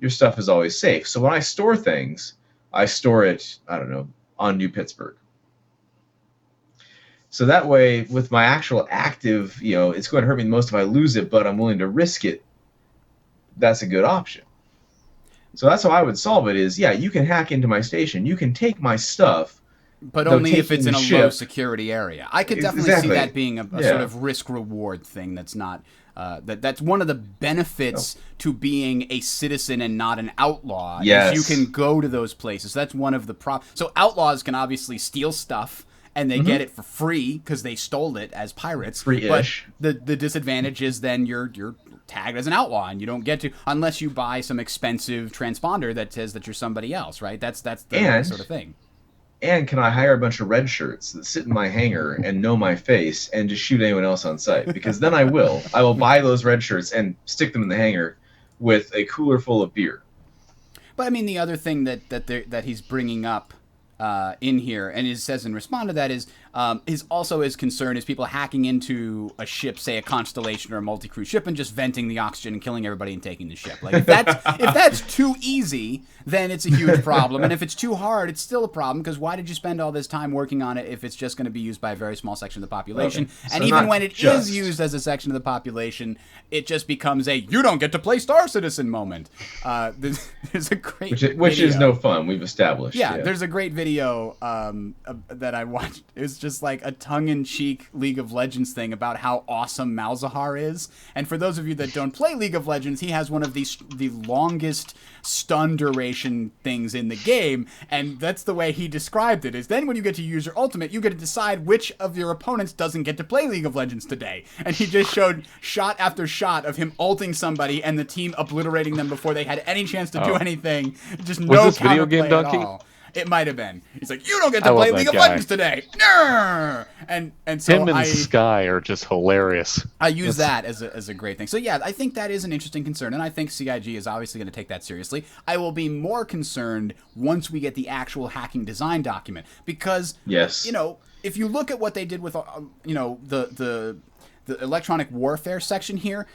your stuff is always safe. So when I store things, I store it, I don't know, on New Pittsburgh. So that way, with my actual active, it's going to hurt me the most if I lose it, but I'm willing to risk it. That's a good option. So that's how I would solve it is, you can hack into my station. You can take my stuff. But only if it's in a low security area. I could definitely see that being a sort of risk-reward thing that's not... that's one of the benefits to being a citizen and not an outlaw. Yes. Is you can go to those places. That's one of the... So outlaws can obviously steal stuff, and they get it for free because they stole it as pirates. Free-ish. But the disadvantage is then you're tagged as an outlaw, and you don't get to unless you buy some expensive transponder that says that you're somebody else, right? That's the sort of thing. And can I hire a bunch of red shirts that sit in my hangar and know my face and just shoot anyone else on sight? Because then I will buy those red shirts and stick them in the hangar with a cooler full of beer. But I mean, the other thing that he's bringing up in here, and it says in response to that is, His concern is people hacking into a ship, say a Constellation or a multi-crew ship, and just venting the oxygen and killing everybody and taking the ship. Like if that's too easy, then it's a huge problem. And if it's too hard, it's still a problem, because why did you spend all this time working on it if it's just going to be used by a very small section of the population? Okay. So and even when it is used as a section of the population, it just becomes a "you don't get to play Star Citizen" moment. There's a great which is no fun. We've established. Yeah, there's a great video that I watched. It was just like a tongue-in-cheek League of Legends thing about how awesome Malzahar is. And for those of you that don't play League of Legends, he has one of the longest stun duration things in the game. And that's the way he described it, is then when you get to use your ultimate, you get to decide which of your opponents doesn't get to play League of Legends today. And he just showed shot after shot of him ulting somebody and the team obliterating them before they had any chance to do anything. Just no this video game counterplay donkey? at all. It might have been. He's like, you don't get to play League of Legends today. And so him and Sky are just hilarious. I use that as a great thing. So yeah, I think that is an interesting concern, and I think CIG is obviously going to take that seriously. I will be more concerned once we get the actual hacking design document, because if you look at what they did with the electronic warfare section here,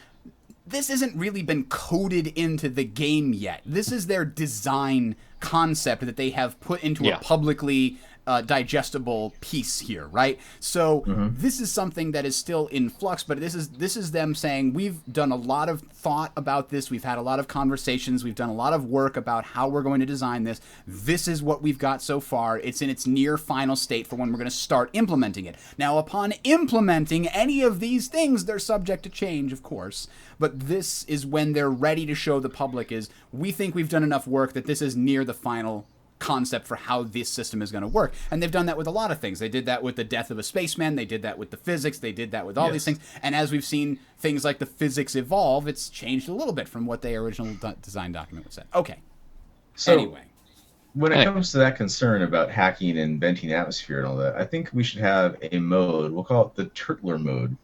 this hasn't really been coded into the game yet. This is their design concept that they have put into a publicly digestible piece here, right? So this is something that is still in flux, but this is them saying, we've done a lot of thought about this, we've had a lot of conversations, we've done a lot of work about how we're going to design this. This is what we've got so far. It's in its near final state for when we're going to start implementing it. Now, upon implementing any of these things, they're subject to change, of course, but this is when they're ready to show the public is, we think we've done enough work that this is near the final concept for how this system is going to work. And they've done that with a lot of things. They did that with the death of a spaceman. They did that with the physics. They did that with all these things. And as we've seen things like the physics evolve, it's changed a little bit from what the original design document was said. Okay. So anyway, when it comes to that concern about hacking and venting atmosphere and all that, I think we should have a mode. We'll call it the Turtler mode.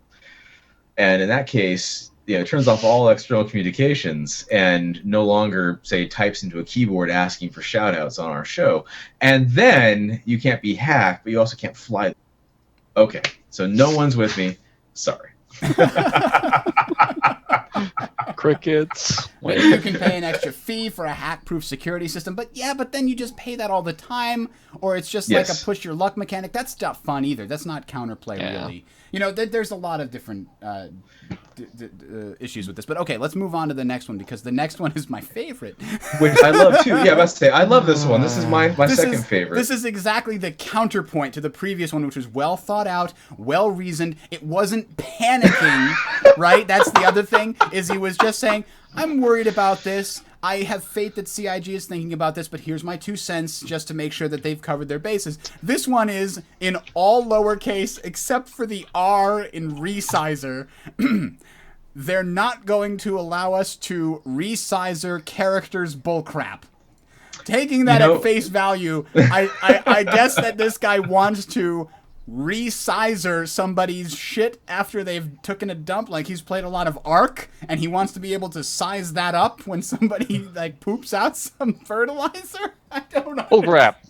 And in that case, it turns off all external communications and no longer, say, types into a keyboard asking for shout-outs on our show. And then you can't be hacked, but you also can't fly. Okay, so no one's with me. Sorry. Crickets. Maybe you can pay an extra fee for a hack-proof security system, but then you just pay that all the time, or it's just like a push-your-luck mechanic. That's not fun either. That's not counterplay, really. There's a lot of different issues with this. But okay, let's move on to the next one, because the next one is my favorite. Which I love, too. Yeah, I must say, I love this one. This is my second favorite. This is exactly the counterpoint to the previous one, which was well thought out, well reasoned. It wasn't panicking, right? That's the other thing, is he was just saying, I'm worried about this. I have faith that CIG is thinking about this, but here's my 2 cents just to make sure that they've covered their bases. This one is in all lowercase except for the R in resizer. They're not going to allow us to resizer characters bullcrap. Taking that at face value, I guess that this guy wants to resizer somebody's shit after they've taken a dump. Like, he's played a lot of Ark, and he wants to be able to size that up when somebody poops out some fertilizer. I don't know. Oh crap.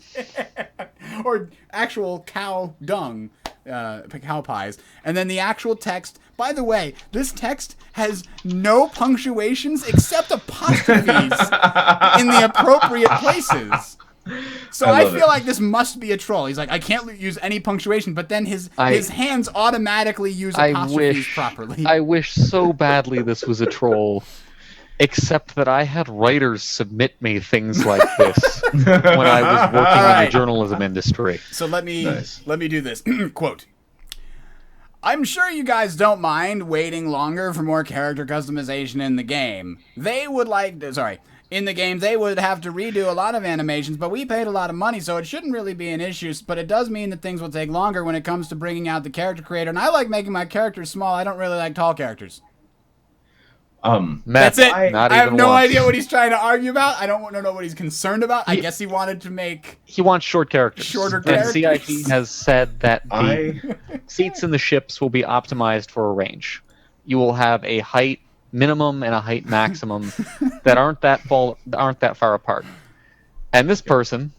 Or actual cow dung, cow pies. And then the actual text. By the way, this text has no punctuations except apostrophes in the appropriate places. So I feel like this must be a troll. He's like, I can't use any punctuation, but then his hands automatically use apostrophes properly. I wish so badly this was a troll, except that I had writers submit me things like this when I was working in the journalism industry. So let me do this. Quote. I'm sure you guys don't mind waiting longer for more character customization in the game. In the game, they would have to redo a lot of animations, but we paid a lot of money, so it shouldn't really be an issue. But it does mean that things will take longer when it comes to bringing out the character creator. And I like making my characters small. I don't really like tall characters. That's it. I have no idea what he's trying to argue about. I don't want to know what he's concerned about. I guess he wanted to make... He wants short characters. Shorter characters. And CIG has said that the seats in the ships will be optimized for a range. You will have a height minimum and a height maximum that aren't that far apart. And this person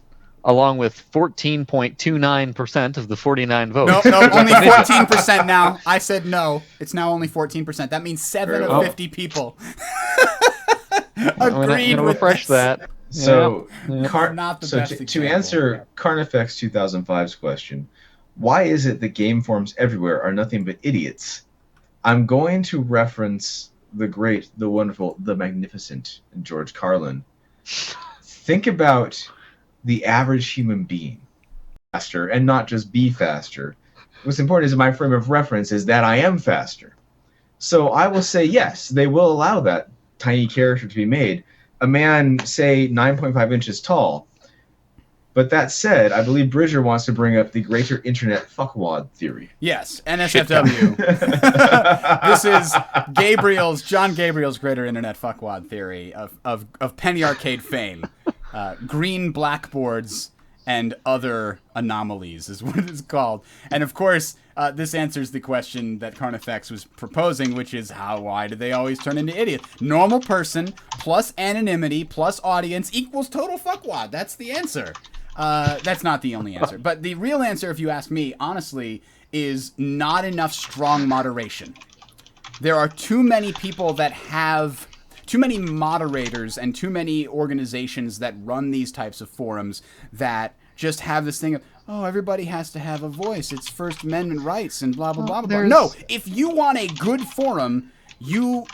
along with 14.29% of the 49 votes. No, only 14% now. I said no. It's now only 14%. That means 7 of 50 people I'm agreed gonna with refresh this. that. So, Not the so best to example. answer Carnifex 2005's question, why is it that game forums everywhere are nothing but idiots? I'm going to reference the great, the wonderful, the magnificent George Carlin. Think about the average human being faster, and not just be faster. What's important is my frame of reference is that I am faster. So I will say yes, they will allow that tiny character to be made. A man, say, 9.5 inches tall. But that said, I believe Bridger wants to bring up the greater internet fuckwad theory. Yes, NSFW. This is John Gabriel's greater internet fuckwad theory of Penny Arcade fame. Green blackboards and other anomalies is what it's called. And of course, this answers the question that Carnifex was proposing, which is why do they always turn into idiots? Normal person plus anonymity plus audience equals total fuckwad. That's the answer. That's not the only answer. But the real answer, if you ask me, honestly, is not enough strong moderation. There are too many people that have... too many moderators and too many organizations that run these types of forums that just have this thing of, oh, everybody has to have a voice. It's First Amendment rights and blah, blah, blah, blah. No, if you want a good forum, you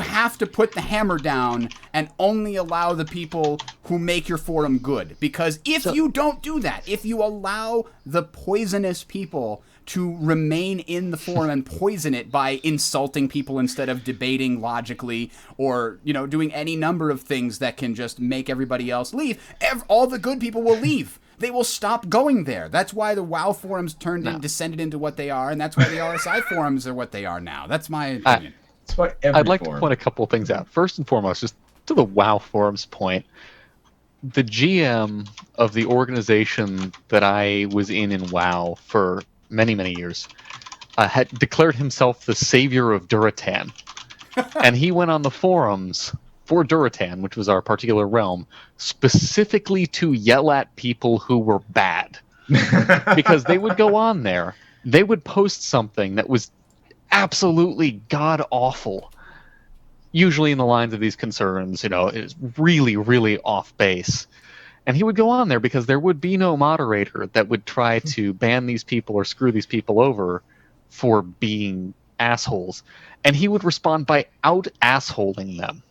have to put the hammer down and only allow the people who make your forum good. Because if you don't do that, if you allow the poisonous people to remain in the forum and poison it by insulting people instead of debating logically or, doing any number of things that can just make everybody else leave, all the good people will leave. They will stop going there. That's why the WoW forums descended into what they are, and that's why the RSI forums are what they are now. That's my opinion. I'd like to point a couple of things out. First and foremost, just to the WoW forums point, the GM of the organization that I was in WoW for many, many years had declared himself the savior of Duratan. And he went on the forums for Duratan, which was our particular realm, specifically to yell at people who were bad. Because they would go on there, they would post something that was absolutely god-awful, usually in the lines of these concerns, it was really, really off base. And he would go on there because there would be no moderator that would try to ban these people or screw these people over for being assholes. And he would respond by out-assholing them.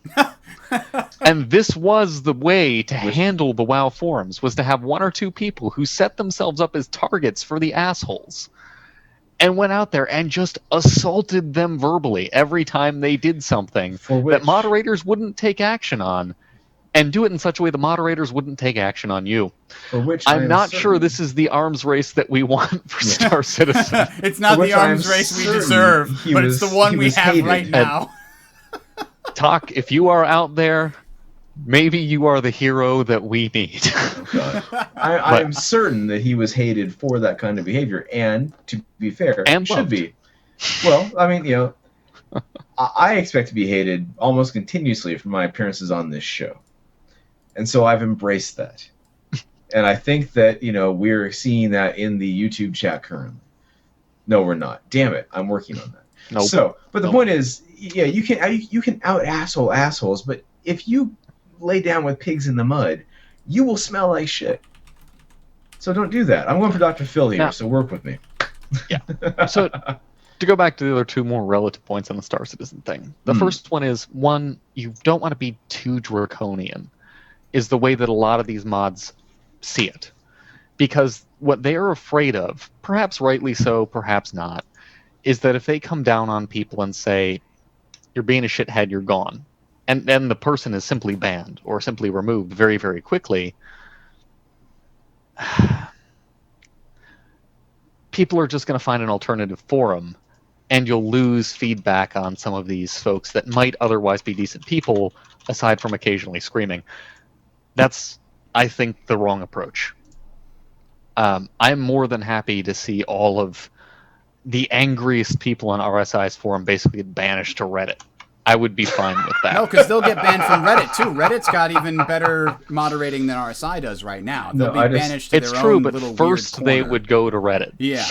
And this was the way to handle the WoW forums, was to have one or two people who set themselves up as targets for the assholes and went out there and just assaulted them verbally every time they did something that moderators wouldn't take action on, and do it in such a way the moderators wouldn't take action on you. For which I'm not sure this is the arms race that we want for Star Citizen. It's not the arms race we deserve, but it's the one we have right now. Talk, if you are out there, maybe you are the hero that we need. I'm certain that he was hated for that kind of behavior, and to be fair, and should be. Well, I mean, I expect to be hated almost continuously for my appearances on this show. And so I've embraced that. And I think that, we're seeing that in the YouTube chat currently. No, we're not. Damn it. I'm working on that. Nope. So, but the point is, yeah, you can out-asshole assholes, but if you lay down with pigs in the mud, you will smell like shit. So don't do that. I'm going for Dr. Phil here, so work with me. Yeah. So to go back to the other two more relative points on the Star Citizen thing. The first one is, you don't want to be too draconian, is the way that a lot of these mods see it. Because what they're afraid of, perhaps rightly so, perhaps not, is that if they come down on people and say, you're being a shithead, you're gone, and then the person is simply banned or simply removed very, very quickly, people are just going to find an alternative forum, and you'll lose feedback on some of these folks that might otherwise be decent people, aside from occasionally screaming. That's, I think, the wrong approach. I'm more than happy to see all of the angriest people on RSI's forum basically banished to Reddit. I would be fine with that. No, because they'll get banned from Reddit too. Reddit's got even better moderating than RSI does right now. They'll be banished to it's their true, own but little first weird they corner. would go to Reddit. Yeah.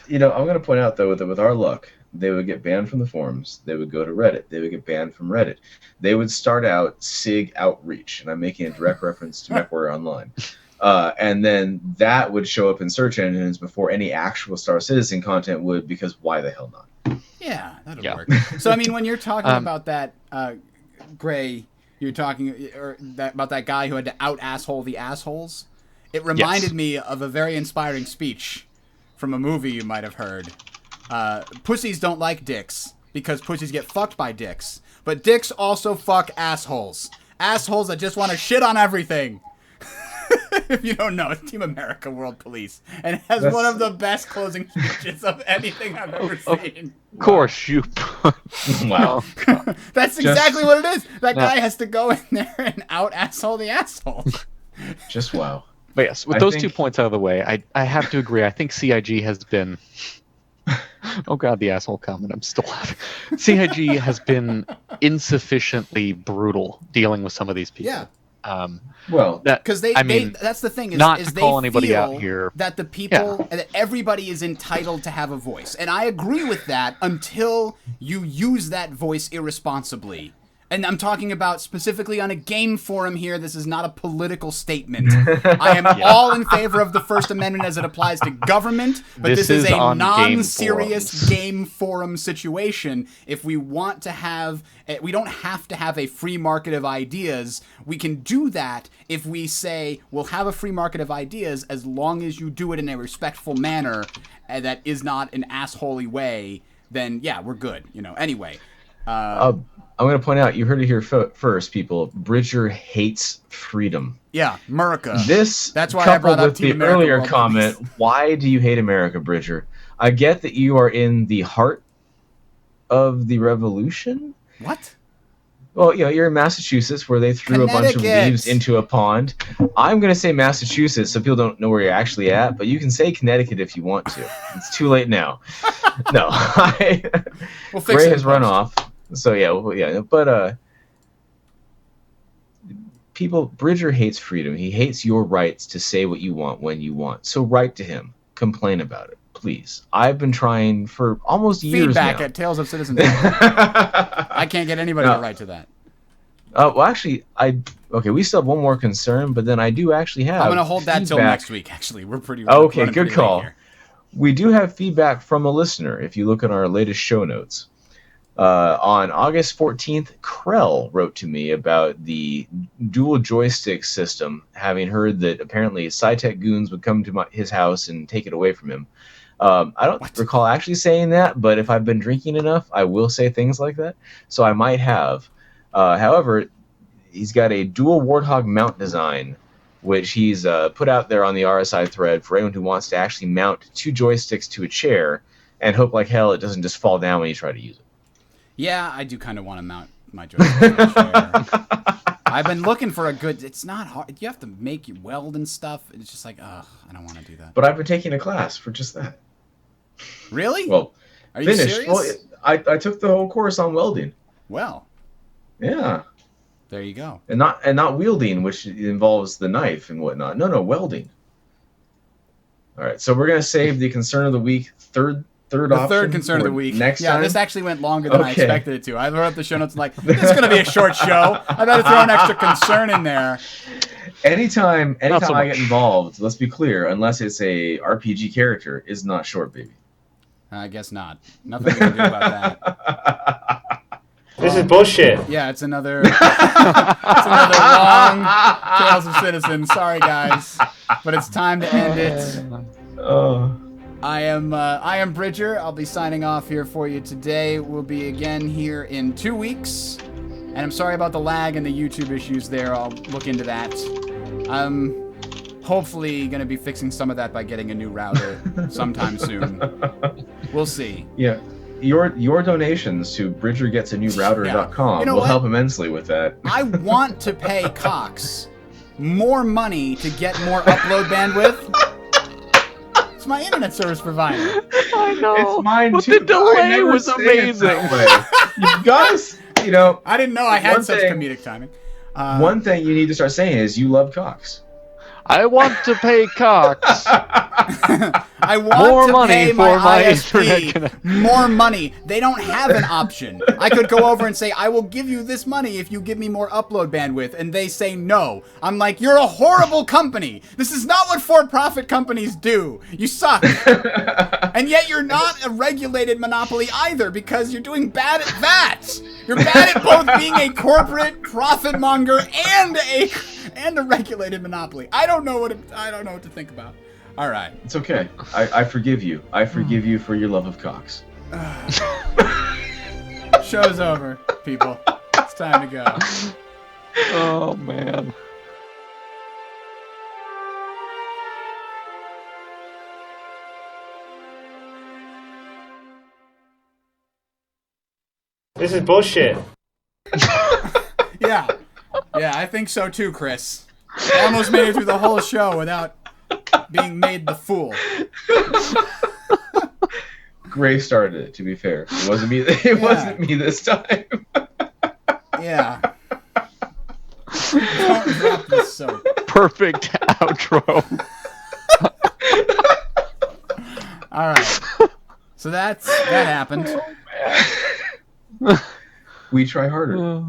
I'm going to point out, though, that with our luck, they would get banned from the forums. They would go to Reddit. They would get banned from Reddit. They would start out SIG Outreach, and I'm making a direct reference to MechWarrior Online. And then that would show up in search engines before any actual Star Citizen content would, because why the hell not? Yeah, that'll work. So, I mean, when you're talking about that, Gray, you're talking about that guy who had to out-asshole the assholes, it reminded me of a very inspiring speech from a movie you might have heard. Pussies don't like dicks because pussies get fucked by dicks. But dicks also fuck assholes. Assholes that just want to shit on everything. If you don't know, it's Team America World Police. And it has one of the best closing speeches of anything I've ever seen. Of course, you... Wow. That's exactly what it is. That guy has to go in there and out-asshole the asshole. Just wow. But yes, with those 2 points out of the way, I have to agree. I think CIG has been... Oh god, the asshole comment, I'm still laughing. CIG has been insufficiently brutal dealing with some of these people. Yeah. Well, because that's the thing, not is to they call anybody feel out here. that the people, that everybody is entitled to have a voice. And I agree with that until you use that voice irresponsibly. And I'm talking about specifically on a game forum here. This is not a political statement. I am all in favor of the First Amendment as it applies to government, but this is a non-serious game forum situation. If we want to have, we don't have to have a free market of ideas. We can do that if we say we'll have a free market of ideas as long as you do it in a respectful manner that is not an assholey way. Then yeah, we're good. Anyway. I'm going to point out, you heard it here first, people. Bridger hates freedom. Yeah, America. That's why I brought up with Team the America earlier World comment. Police. Why do you hate America, Bridger? I get that you are in the heart of the revolution. What? Well, you're in Massachusetts, where they threw a bunch of leaves into a pond. I'm going to say Massachusetts, so people don't know where you're actually at, but you can say Connecticut if you want to. It's too late now. No, Ray has run off. So but Bridger hates freedom. He hates your rights to say what you want when you want. So write to him, complain about it, please. I've been trying for almost years now. Feedback at Tales of Citizens. I can't get anybody to write to that. Well, actually, we still have one more concern, but then I do actually have. I'm going to hold that till next week. Actually, we're pretty. Okay, good call. We do have feedback from a listener. If you look at our latest show notes. On August 14th, Krell wrote to me about the dual joystick system, having heard that apparently Sci-Tech goons would come to his house and take it away from him. I don't recall actually saying that, but if I've been drinking enough, I will say things like that. So I might have. However, he's got a dual Warthog mount design, which he's put out there on the RSI thread for anyone who wants to actually mount 2 joysticks to a chair and hope like hell it doesn't just fall down when you try to use it. Yeah, I do kind of want to mount my joystick to a chair. I've been looking for a good... It's not hard. You have to make you weld and stuff. It's just like, ugh, I don't want to do that. But I've been taking a class for just that. Really? Well, are you finished. serious? Well, I took the whole course on welding. Well. Yeah. There you go. And not wielding, which involves the knife and whatnot. No, welding. All right, so we're going to save the concern of the week, third concern of the week. Next time? This actually went longer than I expected it to. I wrote up the show notes like, this is going to be a short show. I better throw an extra concern in there. Anytime I get involved, let's be clear, unless it's a RPG character, is not short, baby. I guess not. Nothing we can do about that. This is bullshit. Yeah, it's another long Tales of Citizens. Sorry, guys, but it's time to end it. I am Bridger. I'll be signing off here for you today. We'll be again here in 2 weeks. And I'm sorry about the lag and the YouTube issues there. I'll look into that. I'm hopefully going to be fixing some of that by getting a new router sometime soon. We'll see. Yeah. Your donations to bridgergetsaNewRouter.com will help immensely with that. I want to pay Cox more money to get more upload bandwidth. It's my internet service provider. I know. It's mine but too. The delay was amazing. You got us. You know, I didn't know I had one such thing- comedic timing. one thing you need to start saying is you love cocks. I want to pay Cox. I want More to money pay for my ISP internet connection. more money. They don't have an option. I could go over and say, I will give you this money if you give me more upload bandwidth, and they say no. I'm like, you're a horrible company. This is not what for-profit companies do. You suck. And yet you're not a regulated monopoly either, because you're doing bad at that. You're bad at both being a corporate profit monger and a regulated monopoly. I don't know what to think about. All right. It's okay. I forgive you. I forgive you for your love of cocks. Show's over, people. It's time to go. Oh man. This is bullshit. Yeah. Yeah, I think so too, Chris. I almost made it through the whole show without being made the fool. Gray started it, to be fair. It wasn't me. It wasn't me this time. Yeah. Don't drop the soap. Perfect outro. All right. So that happened. We try harder.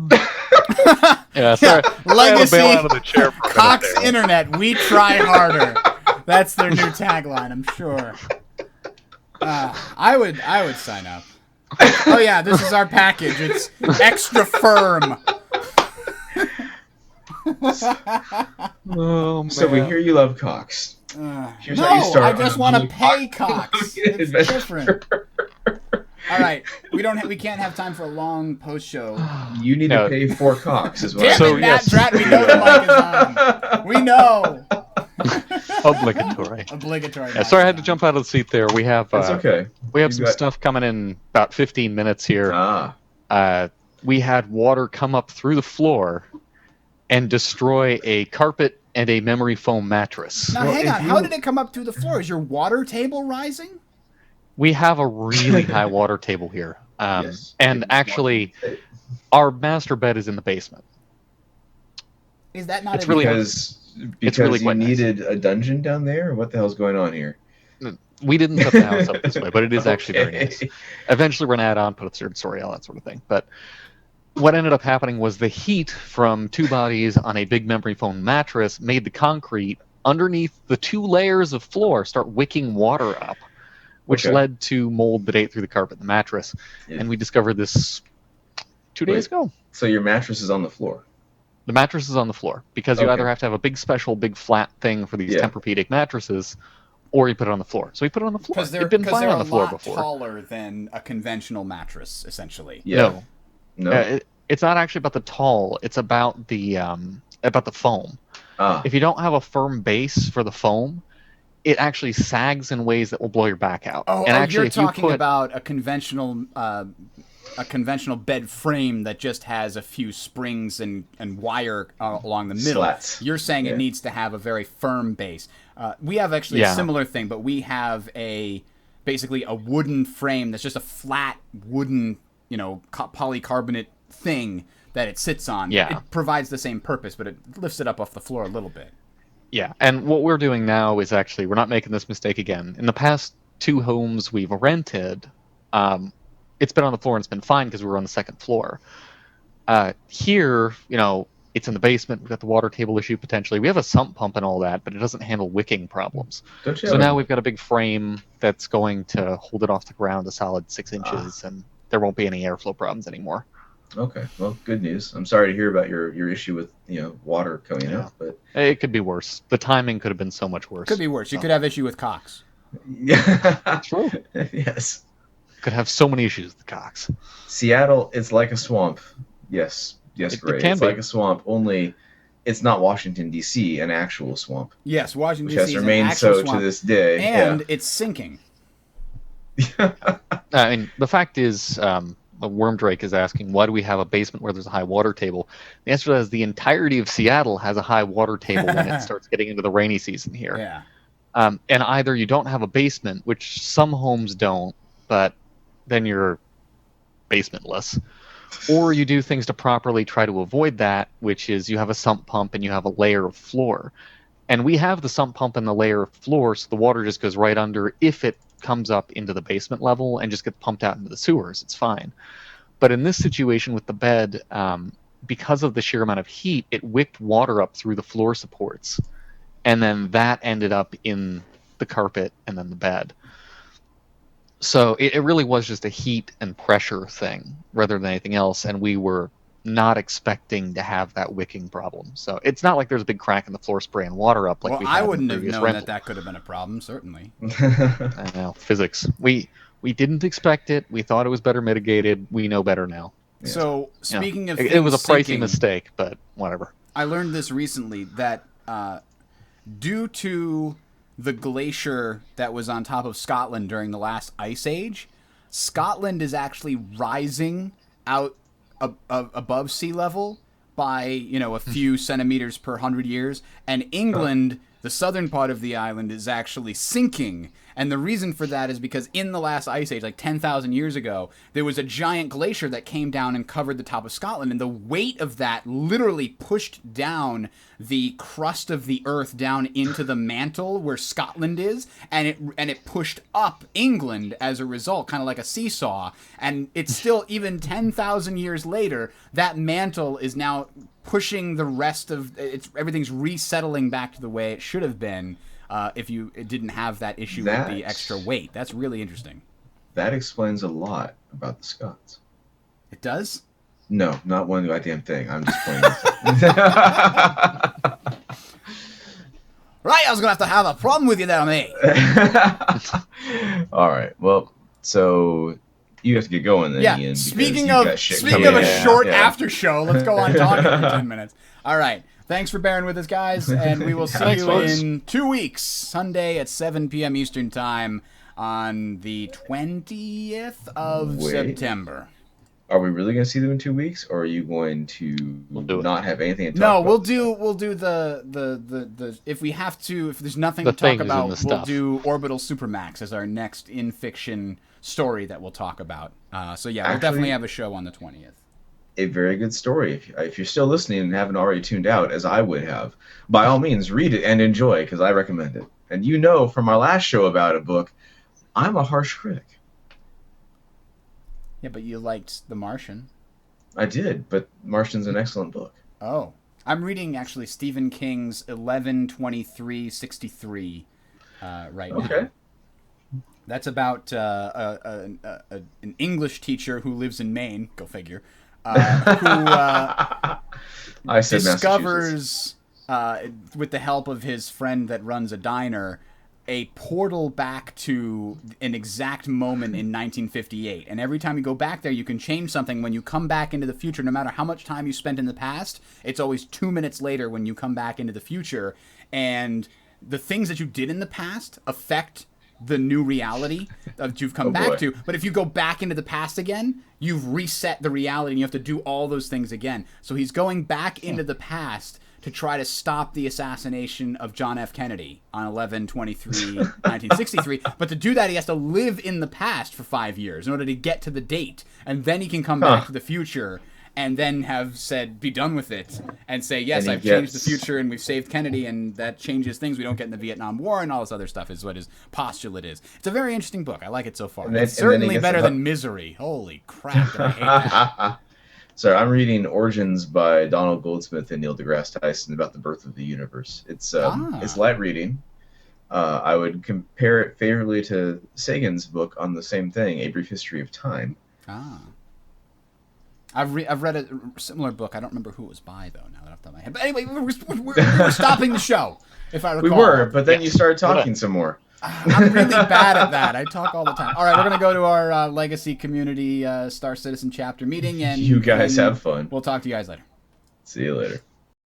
Yeah, sorry. Legacy I had to bail out of the chair for a minute Cox there. Internet. We try harder. That's their new tagline, I'm sure. I would sign up. Oh yeah, this is our package. It's extra firm. Oh man. So we hear you love cocks. Here's No, how you start I on just a want to really pay cock- Cox. It's adventure. different. All right, we can't have time for a long post show. You need No. to pay 4 cocks, is what Damn I'm So, it, saying. Matt yes. Drat, we know the mic is on. We know. Obligatory. Obligatory. Yeah, sorry, I had to jump out of the seat there. We have It's okay. we have You some got- stuff coming in about 15 minutes here. Ah. We had water come up through the floor and destroy a carpet and a memory foam mattress. Now, Well, hang if on. How you- did it come up through the floor? Is your water table rising? We have a really high water table here. Yes. And actually, our master bed is in the basement. Is that not It's a really- Because really you quite nice. needed a dungeon down there? What the hell's going on here? We didn't set the house up this way, but it is actually very Okay. nice. Eventually, we're going to add on, put a third story, all that sort of thing. But what ended up happening was the heat from 2 bodies on a big memory foam mattress made the concrete underneath the 2 layers of floor start wicking water up, which Okay. led to mold that ate through the carpet and the mattress. Yeah. And we discovered this 2 days ago. So your mattress is on the floor. The mattress is on the floor because you Okay. either have to have a big special, big flat thing for these Yeah. Tempur-Pedic mattresses, or you put it on the floor. So we put it on the floor. because It'd been fine on a the floor lot before. taller than a conventional mattress, essentially. Yeah. No. It's not actually about the tall. It's about the foam. Ah. If you don't have a firm base for the foam, it actually sags in ways that will blow your back out. Oh, and actually, you're if you talking put, about a conventional bed frame that just has a few springs and wire along the middle. Slats. You're saying Yeah. it needs to have a very firm base. We have actually a Yeah. similar thing, but we have basically a wooden frame that's just a flat wooden, polycarbonate thing that it sits on. Yeah. It provides the same purpose, but it lifts it up off the floor a little bit. Yeah, and what we're doing now is actually we're not making this mistake again. In the past 2 homes we've rented, it's been on the floor and it's been fine because we were on the second floor. Here, it's in the basement. We've got the water table issue potentially. We have a sump pump and all that, but it doesn't handle wicking problems. Don't you So have now a- we've got a big frame that's going to hold it off the ground a solid 6 inches, and there won't be any airflow problems anymore. Okay. Well, good news. I'm sorry to hear about your issue with water coming Yeah. up, but It could be worse. The timing could have been so much worse. Could be worse. You could have issue with Cox. yeah. True. Yes. Could have so many issues with the Cox. Seattle, it's like a swamp. Yes, It Gray. can It's be. like a swamp. Only it's not Washington D.C., an actual swamp, Yes, Washington which D.C. has is an remained actual so swamp, to this day. and it's sinking. I mean, the fact is, Wormdrake is asking, why do we have a basement where there's a high water table? The answer to that is the entirety of Seattle has a high water table when it starts getting into the rainy season here. Yeah. And either you don't have a basement, which some homes don't, but then you're basementless, Or you do things to properly try to avoid that, which is you have a sump pump and you have a layer of floor. And we have the sump pump and the layer of floor, so the water just goes right under if it comes up into the basement level and just gets pumped out into the sewers. It's fine. But in this situation with the bed, because of the sheer amount of heat, it wicked water up through the floor supports. And then that ended up in the carpet and then the bed. So it really was just a heat and pressure thing rather than anything else, and we were not expecting to have that wicking problem. So it's not like there's a big crack in the floor spraying water up like Well, we had I in wouldn't the have previous known rental. that could have been a problem, certainly. I know, physics. We didn't expect it. We thought it was better mitigated. We know better now. Yeah. So, speaking of it was a things pricey sinking, mistake, but whatever. I learned this recently that due to the glacier that was on top of Scotland during the last ice age, Scotland is actually rising out above sea level by a few centimeters per 100 years, and England, the southern part of the island, is actually sinking. And the reason for that is because in the last ice age, like 10,000 years ago, there was a giant glacier that came down and covered the top of Scotland, and the weight of that literally pushed down the crust of the earth down into the mantle where Scotland is, and it pushed up England as a result, kind of like a seesaw. And it's still, even 10,000 years later, that mantle is now pushing the rest of everything's resettling back to the way it should have been. If it didn't have that issue with the extra weight. That's really interesting. That explains a lot about the Scots. It does? No, not one goddamn thing. I'm just pointing this out. Right, I was going to have a problem with you there, mate. All right, well, so you have to get going then, Ian. Speaking of a short after show, let's go on talking for 10 minutes. All right. Thanks for bearing with us, guys, and we will see you in 2 weeks, Sunday at 7 p.m. Eastern Time on the 20th of September. Are we really going to see them in 2 weeks, or are you going to not have anything to talk about? No, we'll do the if we have to, if there's nothing to talk about, we'll do Orbital Supermax as our next in-fiction story that we'll talk about. So yeah, we'll definitely have a show on the 20th. A very good story. If you're still listening and haven't already tuned out, as I would have, by all means, read it and enjoy, because I recommend it. And from our last show about a book, I'm a harsh critic. Yeah, but you liked The Martian. I did, but Martian's an excellent book. Oh. I'm reading, actually, Stephen King's 11/23/63 right now. Okay. That's about an English teacher who lives in Maine, go figure, who discovers, with the help of his friend that runs a diner, a portal back to an exact moment in 1958. And every time you go back there, you can change something. When you come back into the future, no matter how much time you spent in the past, it's always 2 minutes later when you come back into the future. And the things that you did in the past affect the new reality that you've come back to. But if you go back into the past again, you've reset the reality and you have to do all those things again. So he's going back into the past to try to stop the assassination of John F. Kennedy on 11/23/1963. But to do that, he has to live in the past for 5 years in order to get to the date. And then he can come back to the future and then have said, be done with it, and say, yes, I've changed the future and we've saved Kennedy, and that changes things. We don't get in the Vietnam War, and all this other stuff is what his postulate is. It's a very interesting book. I like it so far. It's certainly better than Misery. Holy crap, I hate that. So I'm reading Origins by Donald Goldsmith and Neil deGrasse Tyson about the birth of the universe. It's light reading. I would compare it favorably to Sagan's book on the same thing, A Brief History of Time. I've read a similar book. I don't remember who it was by, though, now that I've done my head. But anyway, we're stopping the show, if I recall. We were, but then you started talking some more. I'm really bad at that. I talk all the time. All right, we're going to go to our Legacy Community Star Citizen chapter meeting. And you guys have fun. We'll talk to you guys later. See you later.